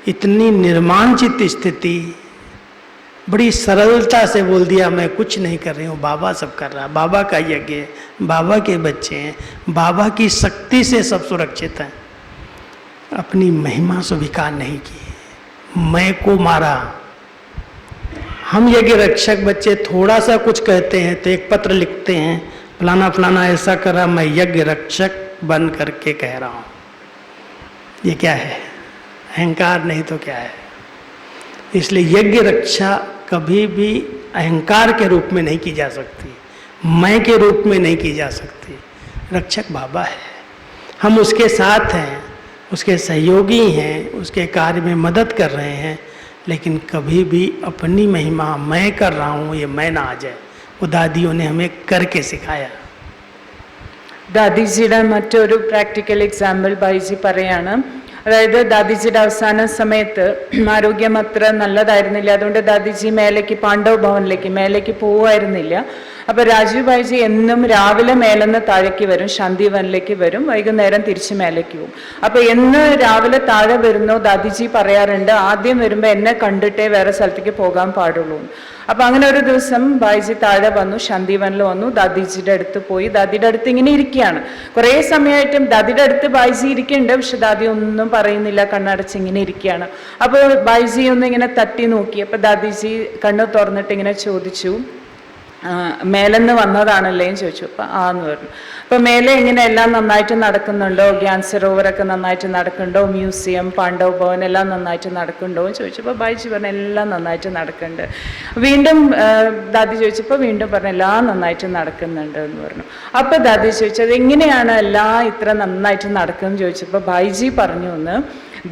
इतनी निर्माणचित स्थिति, बड़ी सरलता से बोल दिया मैं कुछ नहीं कर रही हूँ, बाबा सब कर रहा है, बाबा का यज्ञ है, बाबा के बच्चे हैं, बाबा की शक्ति से सब सुरक्षित हैं। अपनी महिमा स्वीकार नहीं की, मैं को मारा। हम यज्ञ रक्षक बच्चे थोड़ा सा कुछ कहते हैं तो एक पत्र लिखते हैं, फलाना फलाना ऐसा करा, मैं यज्ञ रक्षक बन करके कह रहा हूँ। ये क्या है? अहंकार नहीं तो क्या है? इसलिए यज्ञ रक्षा कभी भी अहंकार के रूप में नहीं की जा सकती, मैं के रूप में नहीं की जा सकती। रक्षक बाबा है, हम उसके साथ हैं, उसके सहयोगी हैं, उसके कार्य में मदद कर रहे हैं, लेकिन कभी भी अपनी महिमा मैं कर रहा हूँ ये मैं ना आ जाए। वो दादियों ने हमें करके सिखाया। ദാദിജിയുടെ മറ്റൊരു പ്രാക്ടിക്കൽ എക്സാമ്പിൾ ബൈജി പറയാണ്. അതായത് ദാദിജിയുടെ അവസാന സമയത്ത് ആരോഗ്യം അത്ര നല്ലതായിരുന്നില്ല. അതുകൊണ്ട് ദാദിജി മേലേക്ക് പാണ്ഡവ് ഭവനിലേക്ക് മേലേക്ക് പോവുമായിരുന്നില്ല. അപ്പോൾ രാജീവ് ഭായിജി എന്നും രാവിലെ മേലെന്ന് താഴേക്ക് വരും, ശാന്തിവനിലേക്ക് വരും, വൈകുന്നേരം തിരിച്ച് മേലേക്ക് പോകും. അപ്പോൾ എന്ന് രാവിലെ താഴെ വരുന്നോ ദാദിജി പറയാറുണ്ട്, ആദ്യം വരുമ്പോൾ എന്നെ കണ്ടിട്ടേ വേറെ സ്ഥലത്തേക്ക് പോകാൻ പാടുള്ളൂ. അപ്പോൾ അങ്ങനെ ഒരു ദിവസം ഭായിജി താഴെ വന്നു, ശാന്തിവനിൽ വന്നു, ദാദിജിയുടെ അടുത്ത് പോയി. ദാദിയുടെ അടുത്ത് ഇങ്ങനെ ഇരിക്കുകയാണ്. കുറേ സമയമായിട്ടും ദാദിയുടെ അടുത്ത് ഭായിജി ഇരിക്കുന്നുണ്ട്, പക്ഷെ ദാദി ഒന്നും പറയുന്നില്ല, കണ്ണടച്ച് ഇങ്ങനെ ഇരിക്കുകയാണ്. അപ്പോൾ ഭായിജി ഒന്ന് ഇങ്ങനെ തട്ടി നോക്കി. അപ്പോൾ ദാദിജി കണ്ണ് തുറന്നിട്ട് ഇങ്ങനെ ചോദിച്ചു, മേലെന്ന് വന്നതാണല്ലേ എന്ന് ചോദിച്ചു. അപ്പം ആന്ന് പറഞ്ഞു. അപ്പം മേലെ ഇങ്ങനെ എല്ലാം നന്നായിട്ട് നടക്കുന്നുണ്ടോ, ഗ്യാൻ സരോവറൊക്കെ നന്നായിട്ട് നടക്കുന്നുണ്ടോ, മ്യൂസിയം, പാണ്ഡവ് ഭവൻ എല്ലാം നന്നായിട്ട് നടക്കുന്നുണ്ടോ എന്ന് ചോദിച്ചപ്പോൾ ഭായിജി പറഞ്ഞു എല്ലാം നന്നായിട്ട് നടക്കുന്നുണ്ട്. വീണ്ടും ദാദി ചോദിച്ചപ്പോൾ വീണ്ടും പറഞ്ഞു എല്ലാം നന്നായിട്ട് നടക്കുന്നുണ്ട് എന്ന് പറഞ്ഞു. അപ്പോൾ ദാദി ചോദിച്ചത് എങ്ങനെയാണ് എല്ലാം ഇത്ര നന്നായിട്ട് നടക്കുമെന്ന് ചോദിച്ചപ്പോൾ ഭായിജി പറഞ്ഞു എന്ന്,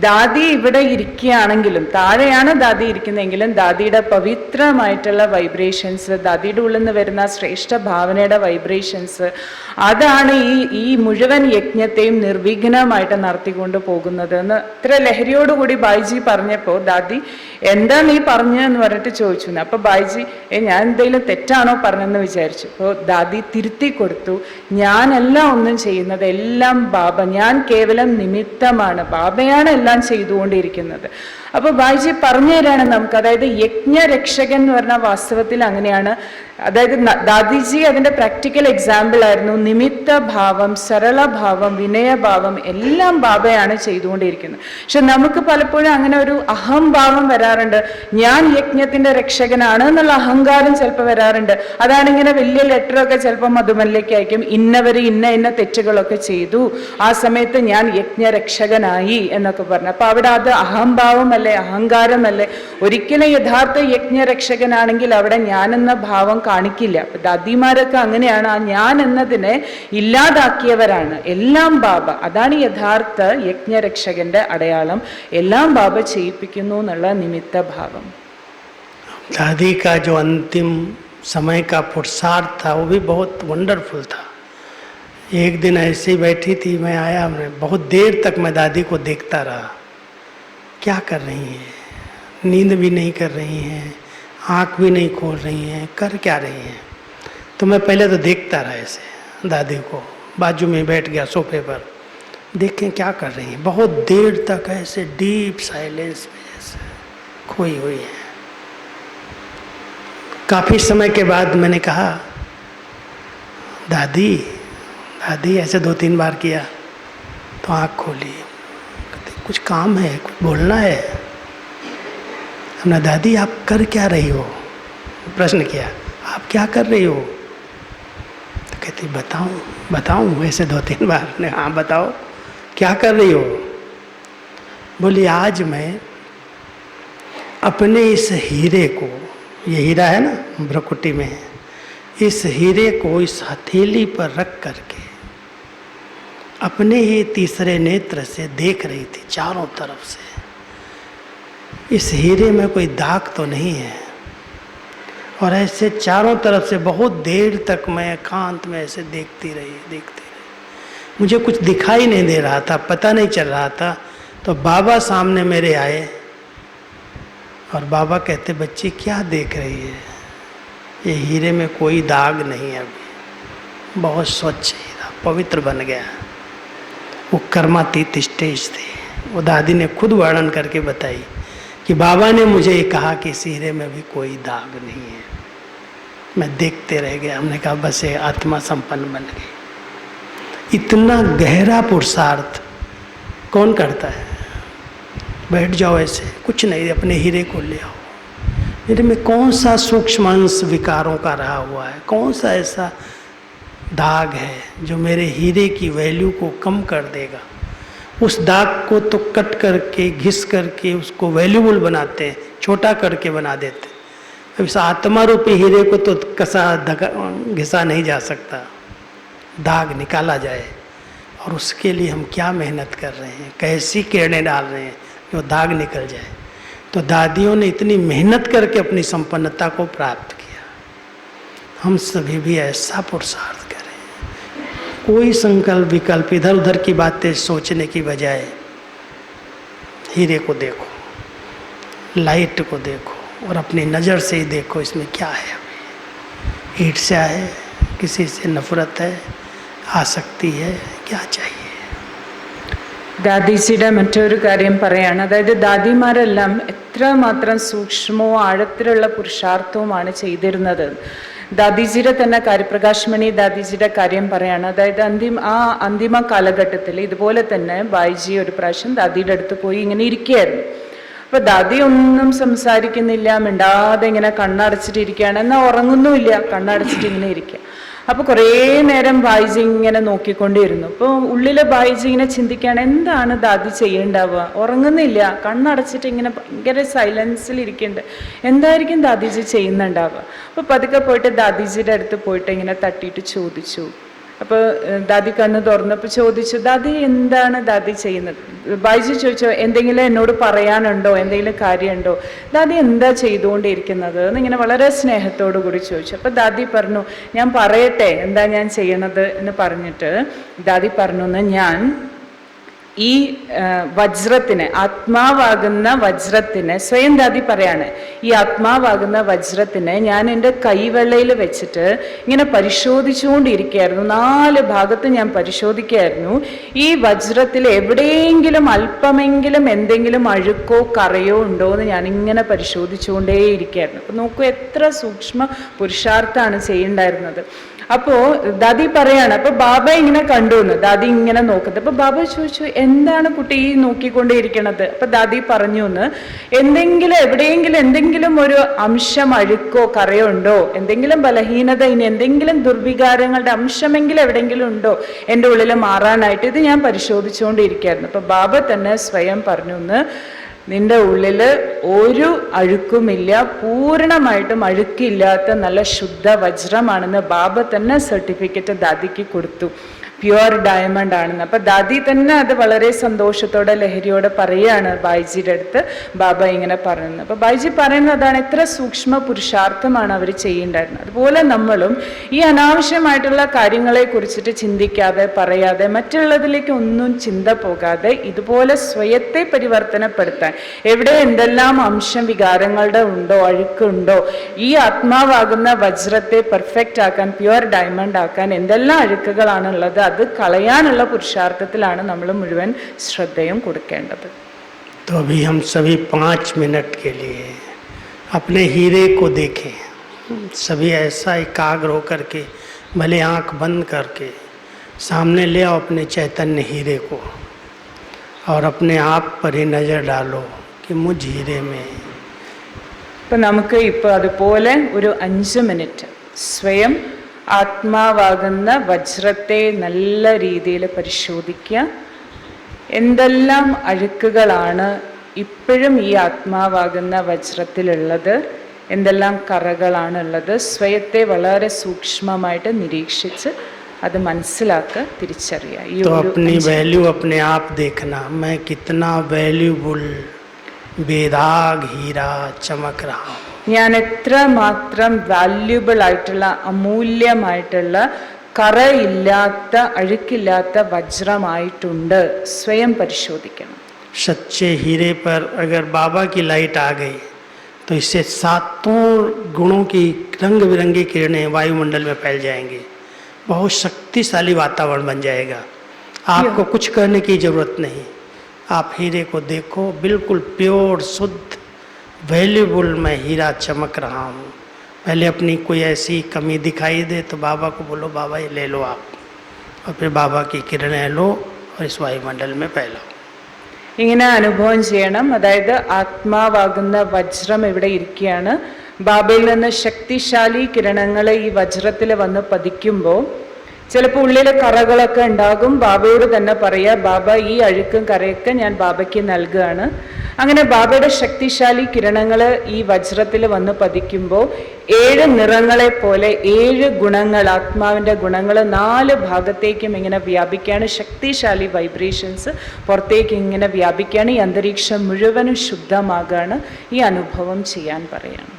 ദാദി ഇവിടെ ഇരിക്കുകയാണെങ്കിലും, താഴെയാണ് ദാദി ഇരിക്കുന്നതെങ്കിലും ദാദിയുടെ പവിത്രമായിട്ടുള്ള വൈബ്രേഷൻസ്, ദാദിയുടെ ഉള്ളിൽ നിന്ന് വരുന്ന ശ്രേഷ്ഠ ഭാവനയുടെ വൈബ്രേഷൻസ്, അതാണ് ഈ മുഴുവൻ യജ്ഞത്തെയും നിർവിഘ്നമായിട്ട് നടത്തിക്കൊണ്ട് പോകുന്നത് എന്ന് ഇത്ര ലഹരിയോടുകൂടി ബായിജി പറഞ്ഞപ്പോൾ ദാദി എന്താ നീ പറഞ്ഞതെന്ന് പറഞ്ഞിട്ട് ചോദിച്ചു. അപ്പോൾ ബായിജി ഞാൻ എന്തെങ്കിലും തെറ്റാണോ പറഞ്ഞെന്ന് വിചാരിച്ചു. അപ്പോൾ ദാദി തിരുത്തി കൊടുത്തു, ഞാനല്ല ഒന്നും ചെയ്യുന്നത്, എല്ലാം ബാബ, ഞാൻ കേവലം നിമിത്തമാണ്, ബാബയാണ് എല്ലാം ചെയ്തുകൊണ്ടിരിക്കുന്നത്. അപ്പോൾ ബായിജി പറഞ്ഞു തരാണ് നമുക്ക്, അതായത് യജ്ഞരക്ഷകൻ എന്ന് പറഞ്ഞാൽ വാസ്തവത്തിൽ അങ്ങനെയാണ്. അതായത് ദാദിജി അതിൻ്റെ പ്രാക്ടിക്കൽ എക്സാമ്പിൾ ആയിരുന്നു. നിമിത്ത ഭാവം, സരളഭാവം, വിനയഭാവം എല്ലാം ബാബയാണ് ചെയ്തുകൊണ്ടിരിക്കുന്നത്. പക്ഷെ നമുക്ക് പലപ്പോഴും അങ്ങനെ ഒരു അഹംഭാവം വരാറുണ്ട്. ഞാൻ യജ്ഞത്തിൻ്റെ രക്ഷകനാണ് എന്നുള്ള അഹങ്കാരം ചിലപ്പോൾ വരാറുണ്ട്. അതാണ് ഇങ്ങനെ വലിയ ലെറ്ററൊക്കെ ചിലപ്പോൾ മധുമലിലേക്ക് അയക്കും, ഇന്നവർ ഇന്ന തെറ്റുകളൊക്കെ ചെയ്തു, ആ സമയത്ത് ഞാൻ യജ്ഞരക്ഷകനായി എന്നൊക്കെ പറഞ്ഞു. അപ്പൊ അവിടെ അത് അഹംഭാവമല്ലേ, അഹങ്കാരമല്ലേ? ഒരിക്കലും യഥാർത്ഥ യജ്ഞരക്ഷകനാണെങ്കിൽ അവിടെ ഞാനെന്ന ഭാവം കാണിക്കില്ല. അപ്പൊ ദാദിമാരൊക്കെ അങ്ങനെയാണ്, ആ ഞാൻ എന്നതിനെ ഇല്ലാതാക്കിയവരാണ്. എല്ലാം ബാബ, അതാണ് യഥാർത്ഥ യജ്ഞരക്ഷകന്റെ അടയാളം. എല്ലാം ബാബ ചെയ്യിപ്പിക്കുന്നു എന്നുള്ള നിമിത്ത ഭാവം. दादी का जो अंतिम समय का पुरुषार्थ था वो भी बहुत वंडरफुल था। एक दिन ऐसे ही बैठी थी, मैं आया, मैं बहुत देर तक मैं दादी को देखता रहा, क्या कर रही हैं, नींद भी नहीं कर रही हैं, आँख भी नहीं खोल रही हैं, कर क्या रही हैं। तो मैं पहले तो देखता रहा ऐसे दादी को, बाजू में बैठ गया सोफे पर, देखें क्या कर रही हैं। बहुत देर तक ऐसे डीप साइलेंस में जैसे खोई हुई है। काफ़ी समय के बाद मैंने कहा, दादी दादी, ऐसे 2-3 बार किया तो आँख खोली, कुछ काम है, कुछ बोलना है। हमने, दादी आप कर क्या रही हो, प्रश्न किया, आप क्या कर रही हो। तो कहती बताऊं ऐसे 2-3 बार ने, हाँ बताओ क्या कर रही हो। बोली, आज मैं अपने इस हीरे को, ये हीरा है ना भ्रकुटी में, इस हीरे को इस हथेली पर रख करके अपने ही तीसरे नेत्र से देख रही थी चारों तरफ से। इस हीरे में कोई दाग तो नहीं है। और ऐसे चारों तरफ से बहुत देर तक मैं एकांत में ऐसे देखती रही। मुझे कुछ दिखाई नहीं दे रहा था, पता नहीं चल रहा था। तो बाबा सामने मेरे आए और बाबा कहते, बच्ची क्या देख रही है, ये हीरे में कोई दाग नहीं है, अभी बहुत स्वच्छ हीरा, पवित्र बन गया। वो कर्मातीत स्टेज थी। वो दादी ने खुद वर्णन करके बताई कि बाबा ने मुझे ये कहा कि इस हीरे में भी कोई दाग नहीं है। मैं देखते रह गया। हमने कहा बस ये आत्मा संपन्न बन गई। इतना गहरा पुरुषार्थ कौन करता है? बैठ जाओ ऐसे, कुछ नहीं, अपने हीरे को ले आओ। मेरे में कौन सा सूक्ष्म अंश विकारों का रहा हुआ है, कौन सा ऐसा दाग है जो मेरे हीरे की वैल्यू को कम कर देगा। उस दाग को तो कट करके, घिस करके उसको वैल्यूबल बनाते हैं, छोटा करके बना देते हैं। अब इस आत्मा रूपी हीरे को तो कसा घिसा नहीं जा सकता, दाग निकाला जाए। और उसके लिए हम क्या मेहनत कर रहे हैं, कैसी किरणें डाल रहे हैं जो दाग निकल जाए। तो दादियों ने इतनी मेहनत करके अपनी संपन्नता को प्राप्त किया। हम सभी भी ऐसा पुरुषार्थ करें। कोई संकल्प विकल्प इधर उधर की बातें सोचने की बजाय हीरे को देखो, लाइट को देखो और अपनी नज़र से ही देखो इसमें क्या है। अभी ईर्ष्या है, किसी से नफरत है, आसक्ति है, क्या चाहिए। ദാദിജിയുടെ മറ്റൊരു കാര്യം പറയാണ്, അതായത് ദാദിമാരെല്ലാം എത്രമാത്രം സൂക്ഷ്മവും ആഴത്തിലുള്ള പുരുഷാർത്ഥവുമാണ് ചെയ്തിരുന്നത്. ദാദിജിയുടെ തന്നെ കാര്യപ്രകാശ് മണി ദാദിജിയുടെ കാര്യം പറയാണ്. അതായത് അന്തിമ കാലഘട്ടത്തിൽ ഇതുപോലെ തന്നെ ബായിജി ഒരു പ്രാവശ്യം ദാദിയുടെ അടുത്ത് പോയി ഇങ്ങനെ ഇരിക്കുകയായിരുന്നു. അപ്പൊ ദാദി ഒന്നും സംസാരിക്കുന്നില്ല, മിണ്ടാതെ ഇങ്ങനെ കണ്ണടച്ചിട്ടിരിക്കുകയാണ്. എന്നാൽ ഉറങ്ങുന്നുമില്ല, കണ്ണടച്ചിട്ട് ഇങ്ങനെ ഇരിക്കുക. അപ്പോൾ കുറേ നേരം ബായിജി ഇങ്ങനെ നോക്കിക്കൊണ്ടിരുന്നു. അപ്പോൾ ഉള്ളിലെ ബായിജി ഇങ്ങനെ ചിന്തിക്കുകയാണ്, എന്താണ് ദാദി ചെയ്യേണ്ടാവുക? ഉറങ്ങുന്നില്ല, കണ്ണടച്ചിട്ട് ഇങ്ങനെ ഭയങ്കര സൈലൻസിൽ ഇരിക്കുന്നുണ്ട്, എന്തായിരിക്കും ദാദിജി ചെയ്യുന്നുണ്ടാവുക? അപ്പോൾ പതുക്കെ പോയിട്ട് ദാദിജിയുടെ അടുത്ത് പോയിട്ട് ഇങ്ങനെ തട്ടിയിട്ട് ചോദിച്ചു. അപ്പോൾ ദാദി കണ്ണ് തുറന്നപ്പോൾ ചോദിച്ചു, ദാദി എന്താണ് ദാദി ചെയ്യുന്നത്? ബായിജി ചോദിച്ചോ, എന്തെങ്കിലും എന്നോട് പറയാനുണ്ടോ, എന്തെങ്കിലും കാര്യമുണ്ടോ, ദാദി എന്താ ചെയ്തുകൊണ്ടിരിക്കുന്നത് എന്നിങ്ങനെ വളരെ സ്നേഹത്തോടു കൂടി ചോദിച്ചു. അപ്പോൾ ദാദി പറഞ്ഞു, ഞാൻ പറയട്ടെ എന്താ ഞാൻ ചെയ്യണത് എന്ന് പറഞ്ഞിട്ട് ദാദി പറഞ്ഞു, ഞാൻ ഈ വജ്രത്തിന്, ആത്മാവാകുന്ന വജ്രത്തിന്, സ്വയം ദാദി പറയാണ്, ഈ ആത്മാവാകുന്ന വജ്രത്തിന് ഞാൻ എൻ്റെ കൈവെള്ളയിൽ വെച്ചിട്ട് ഇങ്ങനെ പരിശോധിച്ചുകൊണ്ടിരിക്കുകയായിരുന്നു. 4 ഭാഗത്ത് ഞാൻ പരിശോധിക്കുകയായിരുന്നു. ഈ വജ്രത്തിൽ എവിടെയെങ്കിലും അല്പമെങ്കിലും എന്തെങ്കിലും അഴുക്കോ കറയോ ഉണ്ടോ എന്ന് ഞാനിങ്ങനെ പരിശോധിച്ചുകൊണ്ടേയിരിക്കുകയായിരുന്നു. അപ്പം നോക്കൂ, എത്ര സൂക്ഷ്മ പുരുഷാർത്ഥമാണ് ചെയ്യണ്ടായിരുന്നത്. അപ്പോൾ ദാദി പറയാണ്, അപ്പൊ ബാബ ഇങ്ങനെ കണ്ടുവന്നു, ദാദി ഇങ്ങനെ നോക്കുന്നത്. അപ്പൊ ബാബ ചോദിച്ചു, എന്താണ് കുട്ടി ഈ നോക്കിക്കൊണ്ടേയിരിക്കണത്? അപ്പൊ ദാദി പറഞ്ഞു എന്ന്, എന്തെങ്കിലും എവിടെയെങ്കിലും എന്തെങ്കിലും ഒരു അംശം അഴുക്കോ കറയോ ഉണ്ടോ, എന്തെങ്കിലും ബലഹീനത, ഇനി എന്തെങ്കിലും ദുർവികാരങ്ങളുടെ അംശമെങ്കിലും എവിടെയെങ്കിലും ഉണ്ടോ എൻ്റെ ഉള്ളിൽ മാറാനായിട്ട്, ഇത് ഞാൻ പരിശോധിച്ചുകൊണ്ടിരിക്കുകയായിരുന്നു. അപ്പൊ ബാബ തന്നെ സ്വയം പറഞ്ഞു എന്ന്, നിന്റെ ഉള്ളിൽ ഒരു അഴുക്കുമില്ല, പൂർണ്ണമായിട്ടും അഴുക്കില്ലാത്ത നല്ല ശുദ്ധ വജ്രമാണെന്ന് ബാബ തന്നെ സർട്ടിഫിക്കറ്റ് ദാദിക്ക് കൊടുത്തു. പ്യുവർ ഡയമണ്ട് ആണെന്ന്. അപ്പം ദാദി തന്നെ അത് വളരെ സന്തോഷത്തോടെ ലഹരിയോടെ പറയുകയാണ് ബായിജിയുടെ അടുത്ത്. ബാബ ഇങ്ങനെ പറയുന്നത്. അപ്പം ബായിജി പറയുന്നതാണ്, എത്ര സൂക്ഷ്മ പുരുഷാർത്ഥമാണ് അവർ ചെയ്യേണ്ടായിരുന്നത്. അതുപോലെ നമ്മളും ഈ അനാവശ്യമായിട്ടുള്ള കാര്യങ്ങളെ കുറിച്ചിട്ട് ചിന്തിക്കാതെ, പറയാതെ, മറ്റുള്ളതിലേക്ക് ഒന്നും ചിന്ത പോകാതെ ഇതുപോലെ സ്വയത്തെ പരിവർത്തനപ്പെടുത്താൻ, എവിടെ എന്തെല്ലാം അംശം വികാരങ്ങളുടെ ഉണ്ടോ, അഴുക്കുണ്ടോ, ഈ ആത്മാവാകുന്ന വജ്രത്തെ പെർഫെക്റ്റ് ആക്കാൻ, പ്യുവർ ഡയമണ്ട് ആക്കാൻ എന്തെല്ലാം അഴുക്കുകളാണുള്ളത് അത് കളയാനുള്ള പുരുഷാർത്ഥത്തിലാണ് നമ്മൾ മുഴുവൻ ശ്രദ്ധയും കൊടുക്കേണ്ടത്. तो अभी हम सभी 5 मिनट के लिए अपने हीरे को देखें. सभी ऐसा एकाग्र होकर के, भले आंख बंद करके सामने ले आओ अपने चैतन्य हीरे को और अपने आप पर ही नज़र डालो कि मुझ हीरे में. ഇപ്പം നമുക്ക് ഇപ്പോൾ അതുപോലെ ഒരു 5 മിനിറ്റ് സ്വയം ആത്മാവാകുന്ന വജ്രത്തെ നല്ല രീതിയിൽ പരിശോധിക്കുക. എന്തെല്ലാം അഴുക്കുകളാണ് ഇപ്പോഴും ഈ ആത്മാവാകുന്ന വജ്രത്തിലുള്ളത്, എന്തെല്ലാം കറകളാണുള്ളത്, സ്വയത്തെ വളരെ സൂക്ഷ്മമായിട്ട് നിരീക്ഷിച്ച് അത് മനസ്സിലാക്കുക, തിരിച്ചറിയുക. ഈ अपनी वैल्यू अपने आप देखना, मैं कितना वैल्यूबल बेदाग हीरा चमक रहा हूँ. ഞാൻ എത്രമാത്രം വാല്യുബിൾ ആയിട്ടുള്ള, അമൂല്യമായിട്ടുള്ള, കറയില്ലാത്ത, അഴുക്കില്ലാത്ത വജ്രമായിട്ടുണ്ട്, സ്വയം പരിശോധിക്കണം. सच्चे हीरे पर अगर बाबा की लाइट आ गई तो इससे 7 गुणों की रंग बिरंगी किरणें वायुमंडल में फैल जाएंगी. बहुत शक्तिशाली वातावरण बन जाएगा. आपको कुछ करने की जरूरत नहीं. आप हीरे को देखो, बिल्कुल प्योर, शुद्ध, वैल्यूबल मैं हीरा चमक रहा हूँ. पहले अपनी कोई ऐसी कमी दिखाई दे तो बाबा को बोलो, बाबा ये ले लो आप, और फिर बाबा की किरणें लो और इस वायुमंडल में फैलाओ. ഇങ്ങനെ അനുഭവം ചെയ്യണം. അതായത് ആത്മാവാകുന്ന വജ്രം ഇവിടെ ഇരിക്കുകയാണ്. ബാബയിൽ നിന്ന് ശക്തിശാലി കിരണങ്ങൾ ഈ വജ്രത്തിൽ വന്ന് പതിക്കുമ്പോൾ ചിലപ്പോൾ ഉള്ളിലെ കറകളൊക്കെ ഉണ്ടാകും. ബാബയോട് തന്നെ പറയുക, ബാബ ഈ അഴുക്കും കറയൊക്കെ ഞാൻ ബാബയ്ക്ക് നൽകുകയാണ്. അങ്ങനെ ബാബയുടെ ശക്തിശാലി കിരണങ്ങൾ ഈ വജ്രത്തിൽ വന്ന് പതിക്കുമ്പോൾ 7 നിറങ്ങളെ പോലെ 7 ഗുണങ്ങൾ, ആത്മാവിൻ്റെ ഗുണങ്ങൾ 4 ഭാഗത്തേക്കും ഇങ്ങനെ വ്യാപിക്കുകയാണ്. ശക്തിശാലി വൈബ്രേഷൻസ് പുറത്തേക്ക് ഇങ്ങനെ വ്യാപിക്കുകയാണ്. ഈ അന്തരീക്ഷം മുഴുവനും ശുദ്ധമാകാണ്. ഈ അനുഭവം ചെയ്യാൻ പറയാണ്.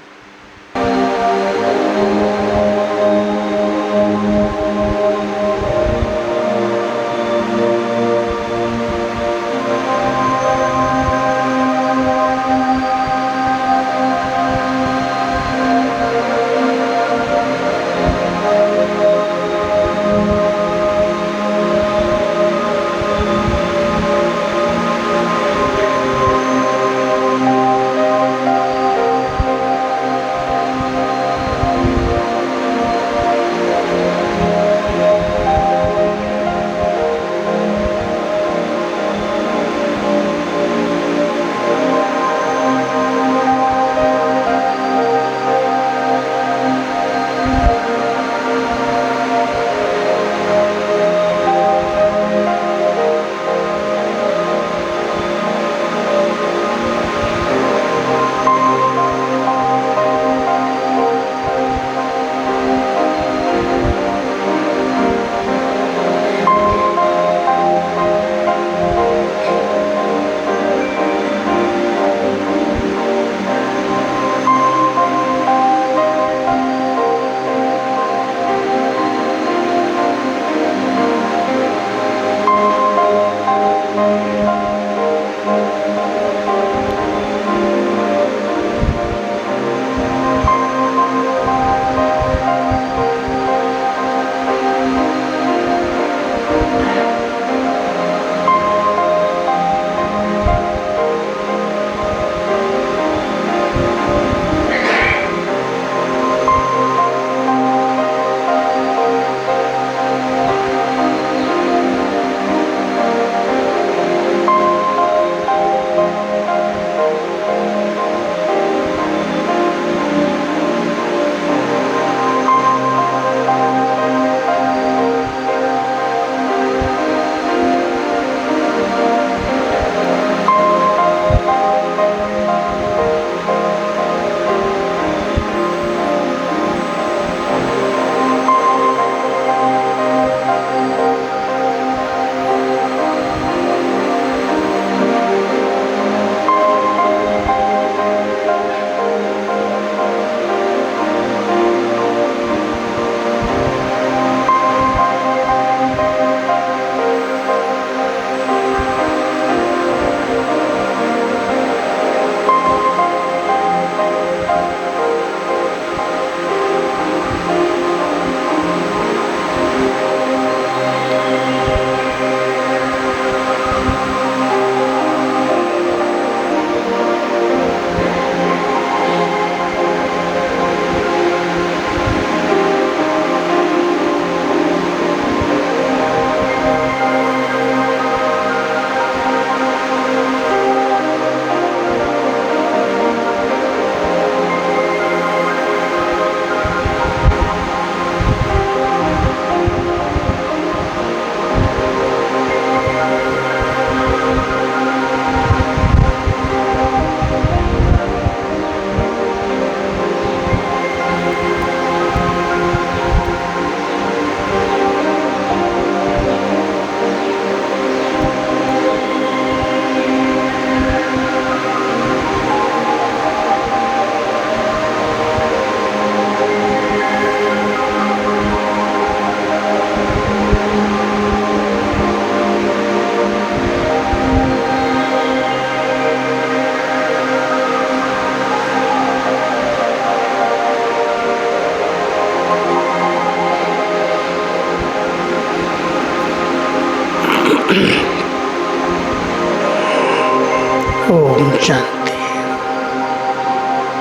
ओम शांति।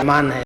मान है